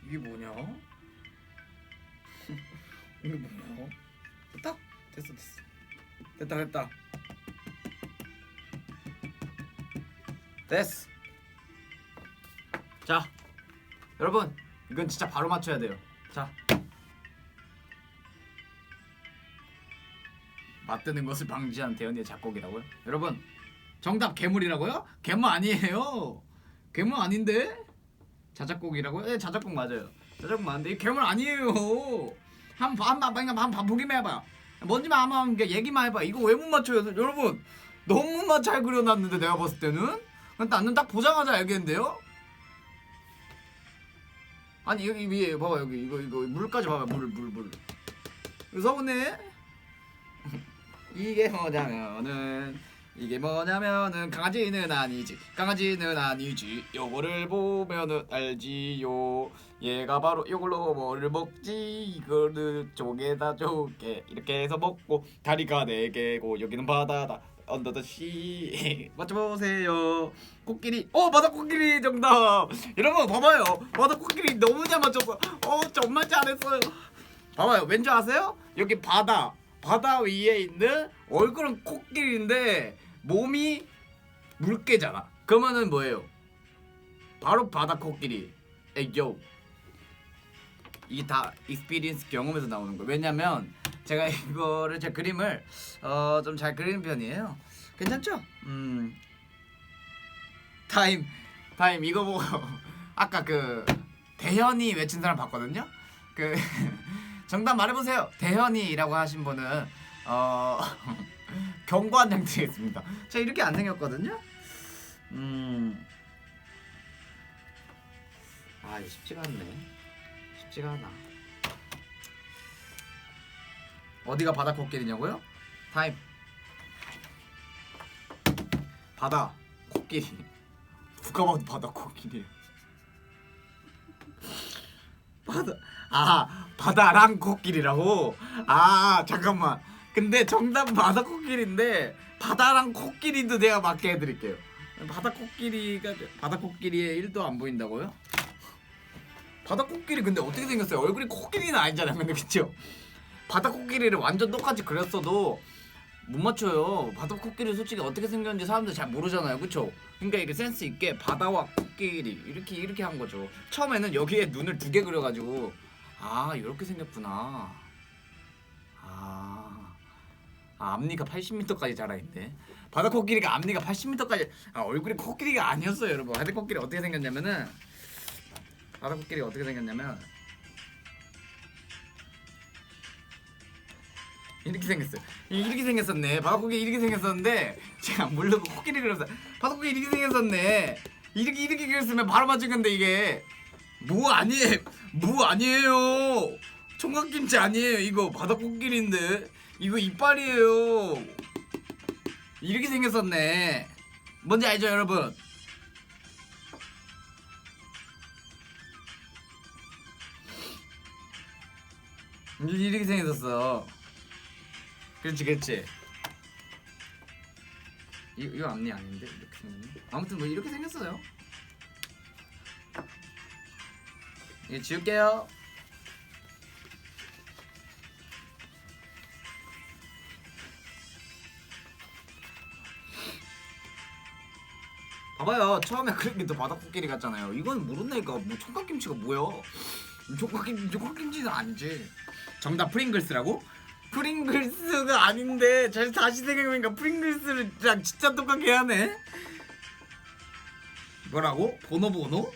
이게 뭐냐? 이게 뭐냐? 됐다? 됐어 됐다 됐다 됐어. 자 여러분 이건 진짜 바로 맞춰야 돼요. 자 맞드는 것을 방지한 대현이의 작곡이라고요? 여러분 정답 괴물이라고요? 괴물 아니에요. 괴물 아닌데? 자작곡이라고요? 네 자작곡 맞아요. 자작곡 맞는데 이 괴물 아니에요. 한번 보기만 해봐. 뭔지만 한번 얘기만 해봐. 이거 왜 못 맞춰요? 여러분 너무 잘 그려놨는데 내가 봤을 때는 나는 딱 보자마자 알겠는데요? 아니 여기 위에 봐봐. 여기 이거 물까지 봐봐. 물 이거 서운해? 이게 뭐냐면은 강아지는 아니지 요거를 보면은 알지요. 얘가 바로 요걸로 뭐를 먹지. 이거를 쪼개다 쪼개 이렇게 해서 먹고 다리가 4개고 여기는 바다다 언더더시. 맞춰보세요. 코끼리. 바다 코끼리 정답. 여러분 봐봐요. 바다 코끼리 너무 잘 맞췄어. 정말 잘했어요. 봐봐요. 왠지 아세요? 여기 바다 위에 있는 얼굴은 코끼리인데 몸이 물개잖아. 그러면은 뭐예요? 바로 바다 코끼리. 에이요. 이게 다 익스피리언스 경험에서 나오는 거예요. 왜냐면 제가 이거를 제 그림을 좀 잘 그리는 편이에요. 괜찮죠? 타임 이거 보고 아까 그 대현이 외친 사람 봤거든요. 그 정답 말해보세요. 대현이라고 하신 분은 경고 한 장 드리겠습니다. 제가 이렇게 안 생겼거든요. 아 이거 쉽지가 않아. 어디가 바다 코끼리냐고요? 타임. 바다 코끼리. 누가 봐도 바다 코끼리. 바다랑 코끼리라고? 잠깐만. 근데 정답은 바다 코끼리인데 바다랑 코끼리도 내가 맞게 해드릴게요. 바다 코끼리의 1도 안 보인다고요? 바다코끼리 근데 어떻게 생겼어요? 얼굴이 코끼리는 아니잖아요. 근데 그쵸? 바다코끼리를 완전 똑같이 그렸어도 못 맞춰요. 바다코끼리 솔직히 어떻게 생겼는지 사람들 잘 모르잖아요. 그쵸? 그러니까 이게 센스 있게 바다와 코끼리 이렇게 한 거죠. 처음에는 여기에 눈을 2개 그려가지고 아 이렇게 생겼구나. 앞니가 80m까지 자라있네. 바다코끼리가 앞니가 80m까지 얼굴이 코끼리가 아니었어요 여러분. 바다코끼리 어떻게 생겼냐면은 바다코끼리가 어떻게 생겼냐면 이렇게 생겼어요. 이렇게 생겼었네. 바다코끼리 이렇게 생겼었는데 제가 모르고 코끼리 그렸어요. 바다코끼리 이렇게 생겼었네. 이렇게 그렸으면 바로 맞을 건데 이게 뭐 아니에요. 총각김치 아니에요. 이거 바다코끼리인데 이거 이빨이에요. 이렇게 생겼었네. 뭔지 알죠 여러분? 이렇게 생겼었어. 그렇지. 이거 앞니 아닌데 이렇게 생겼네. 아무튼 뭐 이렇게 생겼어요. 이거 지울게요. 봐봐요. 처음에 그런 게 더 바다코끼리 같잖아요. 이건 모른다니까. 뭐 총각김치가 뭐야? 총각김치는 아니지. 정답 프링글스라고? 프링글스가 아닌데 다시 생각해보니까 프링글스랑 진짜 똑같게 하네. 뭐라고? 보노?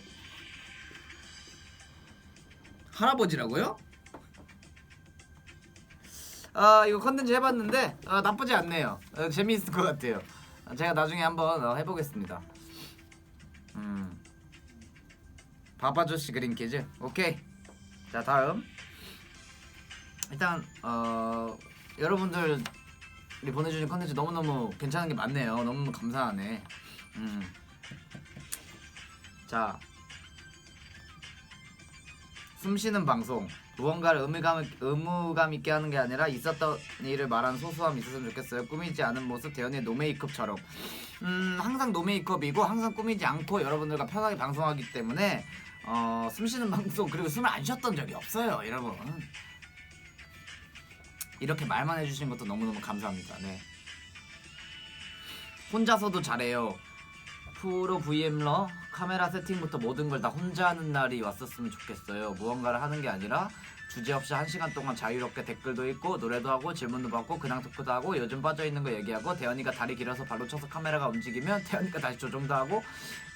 할아버지라고요? 이거 컨텐츠 해봤는데 나쁘지 않네요. 재미있을 것 같아요. 제가 나중에 한번 해보겠습니다. 바바조씨 그린키즈 오케이. 자 다음 일단 여러분들이 보내주신 컨텐츠 너무너무 괜찮은 게 많네요. 너무너무 감사하네. 자 숨쉬는 방송 무언가를 의무감 있게 하는 게 아니라 있었던 일을 말하는 소소함이 있었으면 좋겠어요. 꾸미지 않은 모습 대현이의 노메이크업처럼. 항상 노메이크업이고 항상 꾸미지 않고 여러분들과 편하게 방송하기 때문에 숨쉬는 방송 그리고 숨을 안 쉬었던 적이 없어요 여러분. 이렇게 말만 해주신 것도 너무너무 감사합니다. 네. 혼자서도 잘해요. 프로 VM러 카메라 세팅부터 모든 걸 다 혼자 하는 날이 왔었으면 좋겠어요. 무언가를 하는 게 아니라 주제없이 1시간 동안 자유롭게 댓글도 읽고 노래도 하고 질문도 받고 근황 토크도 하고 요즘 빠져있는 거 얘기하고 대현이가 다리 길어서 발로 쳐서 카메라가 움직이면 대현이가 다시 조정도 하고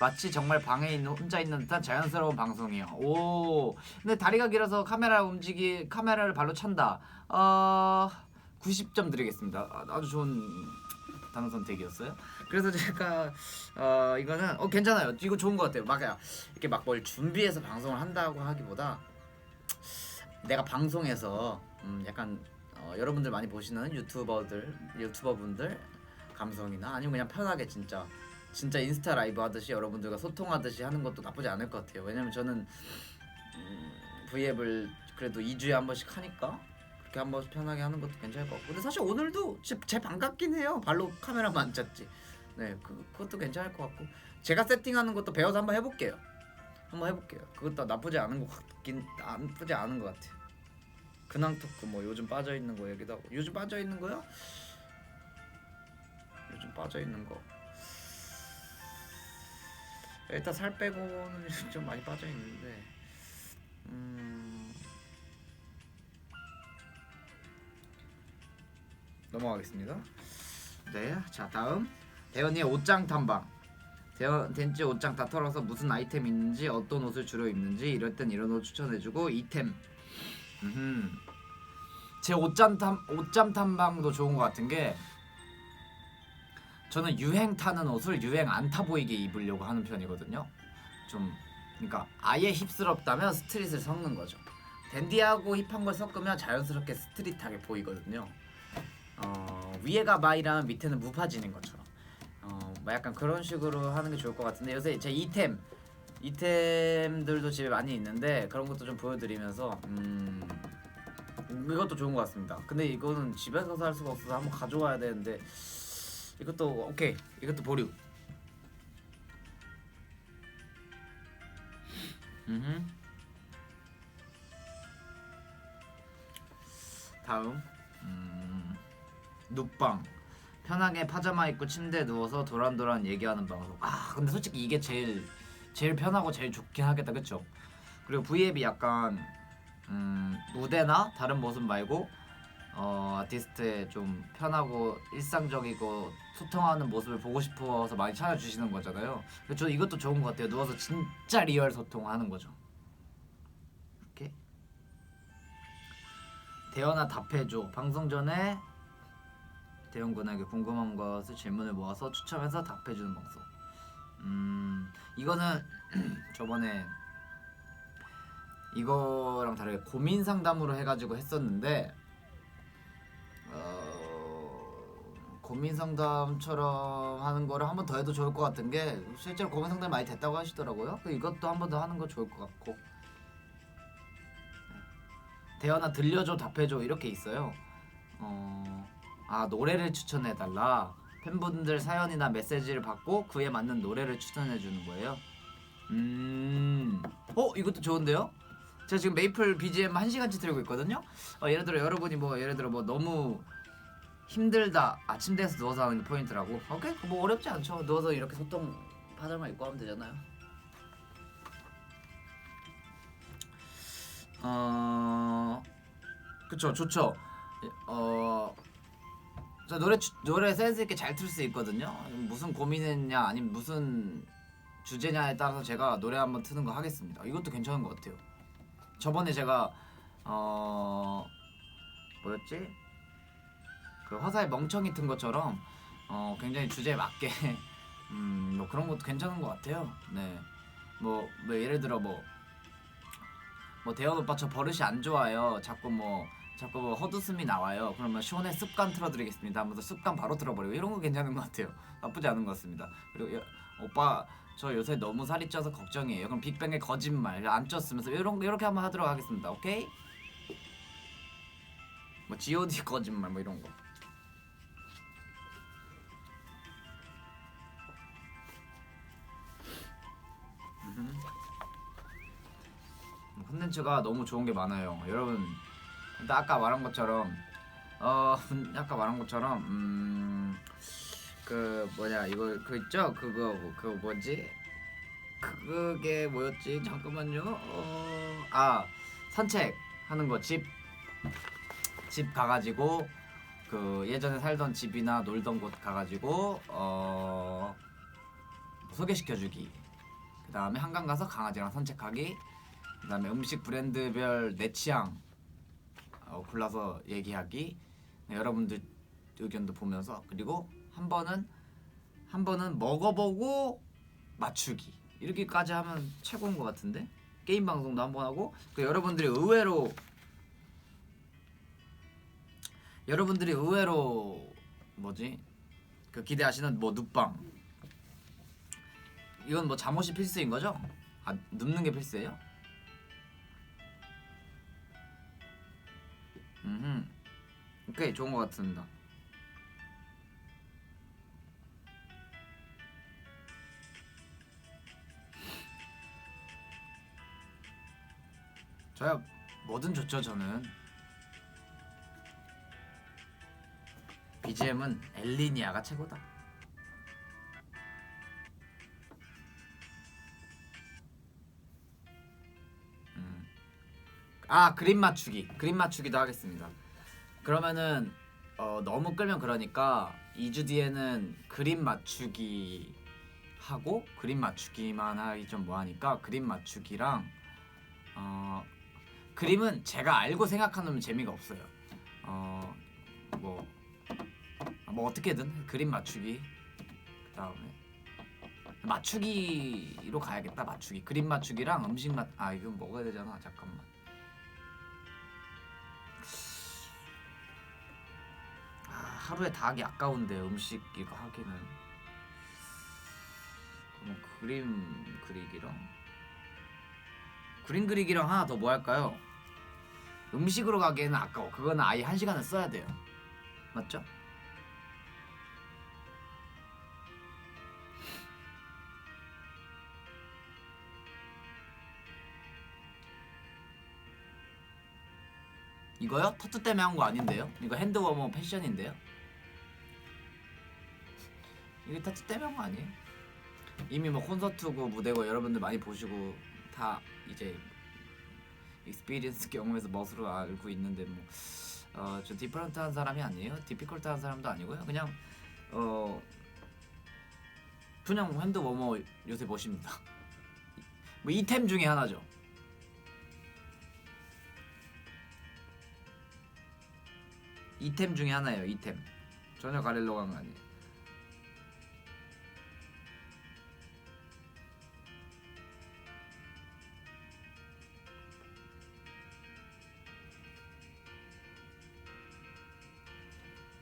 마치 정말 방에 혼자 있는 듯한 자연스러운 방송이요. 오 근데 다리가 길어서 카메라를 발로 찬다. 90점 드리겠습니다. 아주 좋은 단어 선택이었어요. 그래서 제가 이거는 괜찮아요. 이거 좋은 것 같아요. 막 이렇게 막 뭘 준비해서 방송을 한다고 하기보다 내가 방송에서 약간 여러분들 많이 보시는 유튜버분들 감성이나 아니면 그냥 편하게 진짜 인스타 라이브 하듯이 여러분들과 소통하듯이 하는 것도 나쁘지 않을 것 같아요. 왜냐면 저는 V앱을 그래도 2주에 한 번씩 하니까 그렇게 한 번씩 편하게 하는 것도 괜찮을 것 같고. 근데 사실 오늘도 제 방 같긴 해요. 발로 카메라만 안 찼지. 네, 그것도 괜찮을 것 같고 제가 세팅하는 것도 배워서 한번 해볼게요. 그것도 나쁘지 않은 것 같아요. 근황 토크 뭐 요즘 빠져있는 거 얘기도 하고. 요즘 빠져있는 거요? 요즘 빠져있는 거 일단 살 빼고는 좀 많이 빠져있는데 넘어가겠습니다. 네, 자 다음 대현이의 옷장 탐방. 덴지 옷장 다 털어서 무슨 아이템 있는지 어떤 옷을 주로 입는지 이럴 땐 이런 옷 추천해주고 이템. 제 옷잠 탐방도 좋은 것 같은 게 저는 유행 타는 옷을 유행 안 타 보이게 입으려고 하는 편이거든요. 좀 그러니까 아예 힙스럽다면 스트릿을 섞는 거죠. 댄디하고 힙한 걸 섞으면 자연스럽게 스트릿하게 보이거든요. 위에가 마이라면 밑에는 무파진인 것처럼 뭐 약간 그런 식으로 하는 게 좋을 것 같은데 요새 제 이템들도 집에 많이 있는데 그런 것도 좀 보여드리면서 이것도 좋은 것 같습니다. 근데 이거는 집에서 살 수가 없어서 한번 가져와야 되는데 이것도 오케이. 이것도 보류. 다음 눕방. 편하게 파자마 입고 침대에 누워서 도란도란 얘기하는 방송. 아 근데 솔직히 이게 제일 편하고 제일 좋긴 하겠다, 그쵸? 그리고 V앱이 약간 무대나 다른 모습 말고 아티스트의 좀 편하고 일상적이고 소통하는 모습을 보고 싶어서 많이 찾아주시는 거잖아요. 근데 저 이것도 좋은 것 같아요. 누워서 진짜 리얼 소통하는 거죠. 이렇게 대현아 답해줘. 방송 전에 대현군에게 궁금한 것을 질문을 모아서 추첨해서 답해주는 방송. 이거는 저번에 이거랑 다르게 고민 상담으로 해가지고 했었는데 고민 상담처럼 하는 거를 한 번 더 해도 좋을 것 같은 게 실제로 고민 상담이 많이 됐다고 하시더라고요. 이것도 한 번 더 하는 거 좋을 것 같고. 대현아 들려줘 답해줘 이렇게 있어요. 노래를 추천해달라. 팬분들 사연이나 메시지를 받고 그에 맞는 노래를 추천해주는 거예요. 이것도 좋은데요? 제가 지금 메이플 BGM 1시간치 틀고 있거든요. 예를 들어 여러분이 너무 힘들다, 침대에서 누워서 하는 게 포인트라고. 오케이, 뭐 어렵지 않죠. 누워서 이렇게 소통 파자마 입고 하면 되잖아요. 그쵸, 좋죠. 저 노래 센스 있게 잘 틀 수 있거든요. 무슨 고민했냐 아니면 무슨 주제냐에 따라서 제가 노래 한번 트는 거 하겠습니다. 이것도 괜찮은 것 같아요. 저번에 제가 뭐였지? 그 화사의 멍청이 튼 것처럼 굉장히 주제에 맞게 뭐 그런 것도 괜찮은 것 같아요. 네. 뭐 예를 들어 뭐 대현 오빠 저 버릇이 안 좋아요. 자꾸 뭐 헛웃음이 나와요. 그러면 시원의 습관 틀어드리겠습니다 하면서 습관 바로 틀어버리고 이런 거 괜찮은 것 같아요. 나쁘지 않은 것 같습니다. 그리고 오빠 저 요새 너무 살이 쪄서 걱정이에요. 그럼 빅뱅의 거짓말 안 쪘으면서 이렇게 한번 하도록 하겠습니다. 오케이? 뭐 G.O.D 거짓말 뭐 이런 거. 콘텐츠가 너무 좋은 게 많아요. 여러분, 아까 말한 것처럼 이거 그 있죠? 그거 뭐지? 그게 뭐였지? 잠깐만요. 산책하는 거. 집 가가지고 그 예전에 살던 집이나 놀던 곳 가가지고 소개시켜주기. 그 다음에 한강 가서 강아지랑 산책하기. 그 다음에 음식 브랜드별 내 취향 골라서 얘기하기. 여러분들 의견도 보면서, 그리고 한 번은 먹어보고 맞추기. 이렇게까지 하면 최고인 것 같은데. 게임 방송도 한 번 하고, 여러분들이 의외로 뭐지? 그 기대하시는 뭐 눕방. 이건 뭐 잠옷이 필수인 거죠? 눕는 게 필수예요? 오케이, 좋은 것 같습니다. 저야 뭐든 좋죠. 저는 BGM은 엘리니아가 최고다. 그림 맞추기도 하겠습니다. 그러면은 너무 끌면 그러니까 2주 뒤에는 그림 맞추기 하고, 그림 맞추기만 하기 좀 뭐하니까 그림 맞추기랑 그림은 제가 알고 생각하면 재미가 없어요. 뭐 어떻게든 그림 맞추기. 그 다음에 맞추기로 가야겠다. 맞추기, 그림 맞추기랑 음식 이건 먹어야 되잖아. 잠깐만. 하루에 다 하기 아까운데 음식 이거 하기는. 그림 그리기랑 하나 더 뭐 할까요? 음식으로 가기에는 아까워. 그거는 아예 1시간을 써야 돼요. 맞죠? 이거요? 타투 때문에 한 거 아닌데요? 이거 핸드워머 패션인데요? 이게 타투 때문에 한 거 아니에요? 이미 뭐 콘서트고 무대고 여러분들 많이 보시고 다 이제 익스피리언스 경험에서 멋으로 알고 있는데 저 디퍼런트한 사람이 아니에요. 디피컬트한 사람도 아니고요. 그냥 핸드워머 요새 멋입니다. 뭐 이템 중에 하나죠. 이템 중에 하나예요. 이템. 전혀 가리려고 한 거 아니에요.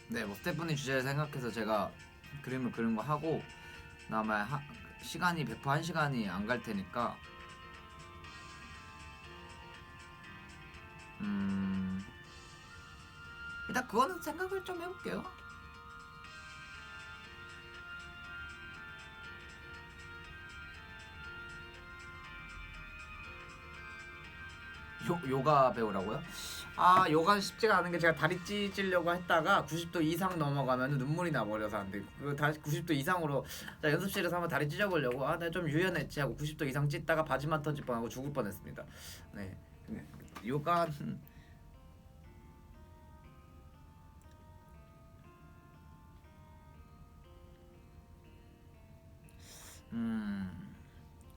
네, 뭐 스테프니 주제를 생각해서 제가 그림을 그린 거 하고 그다음에 시간이 100% 1시간이 안 갈 테니까 일단 그거는 생각을 좀 해볼게요. 요가 배우라고요? 아, 요가는 쉽지가 않은 게 제가 다리 찢으려고 했다가 90도 이상 넘어가면 눈물이 나버려서 안 돼. 그 다시 90도 이상으로 연습실에서 한번 다리 찢어보려고 나 좀 유연했지 하고 90도 이상 찢다가 바지만 터질 뻔하고 죽을 뻔했습니다. 네, 요가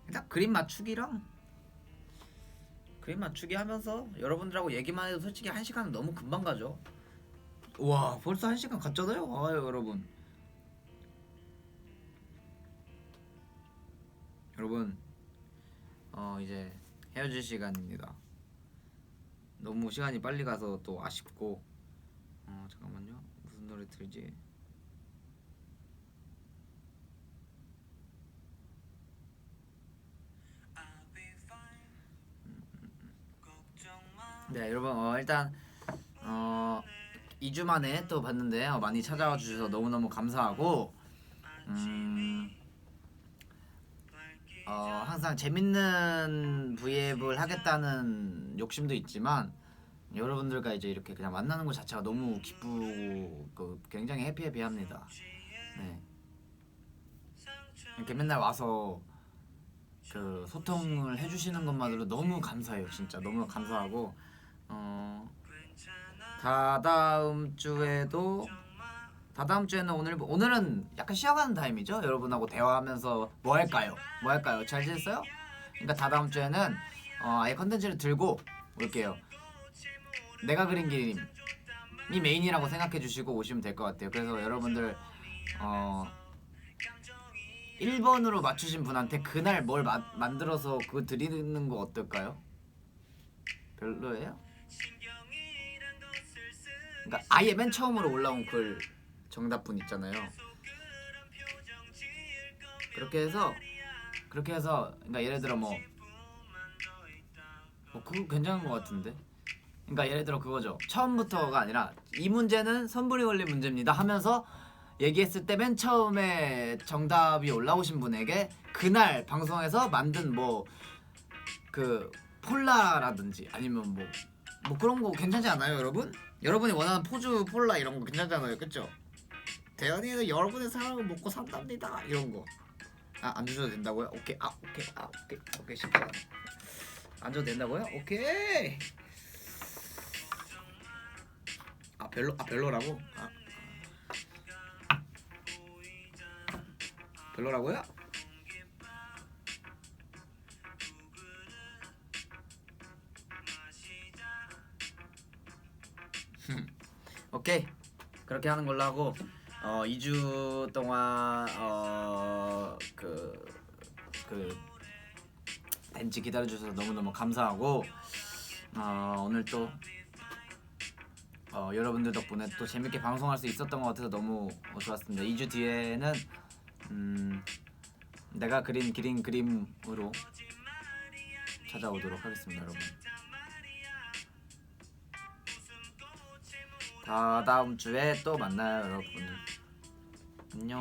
일단 그림 맞추기 하면서 여러분들하고 얘기만 해도 솔직히 1시간은 너무 금방 가죠. 와, 벌써 1시간 갔잖아요. 아유, 여러분 이제 헤어질 시간입니다. 너무 시간이 빨리 가서 또 아쉽고 잠깐만요. 무슨 노래 틀지? 네, 여러분 일단 2주 만에 또 봤는데 많이 찾아와 주셔서 너무너무 감사하고 항상 재밌는 V앱을 하겠다는 욕심도 있지만 여러분들과 이제 이렇게 그냥 만나는 것 자체가 너무 기쁘고 굉장히 해피합니다. 네. 이렇게 맨날 와서 그 소통을 해주시는 것만으로 너무 감사해요. 진짜 너무 감사하고 다다음 주에는 오늘은 약간 쉬어가는 타임이죠. 여러분하고 대화하면서 뭐 할까요? 잘 지냈어요? 그러니까 다다음 주에는 아예 컨텐츠를 들고 올게요. 내가 그린 그림이 메인이라고 생각해 주시고 오시면 될 것 같아요. 그래서 여러분들 1번으로 맞추신 분한테 그날 뭘 만들어서 그거 드리는 거 어떨까요? 별로예요? 그러니까 아예 맨 처음으로 올라온 글 정답분 있잖아요. 그렇게 해서 그러니까 예를 들어 그거 괜찮은 것 같은데. 그러니까 예를 들어 그거죠. 처음부터가 아니라 이 문제는 선불이 걸린 문제입니다 하면서 얘기했을 때 맨 처음에 정답이 올라오신 분에게 그날 방송에서 만든 그 폴라라든지 아니면 그런 거 괜찮지 않아요, 여러분? 여러분이 원하는 포즈 폴라 이런 거 괜찮잖아요, 그쵸? 대현이는 여러분의 사랑을 먹고 산답니다 이런 거. 안 주셔도 된다고요? 오케이. 오케이 쉽지 않아. 안 줘도 된다고요? 오케이. 별로라고? 별로라고요? 오케이. 그렇게 하는 걸로 하고 2주 동안 벤치 기다려주셔서 너무너무 감사하고 오늘 또 여러분들 덕분에 또 재밌게 방송할 수 있었던 것 같아서 너무 좋았습니다. 2주 뒤에는 내가 그린 그림으로 찾아오도록 하겠습니다, 여러분. 다다음 주에 또 만나요, 여러분. 안녕.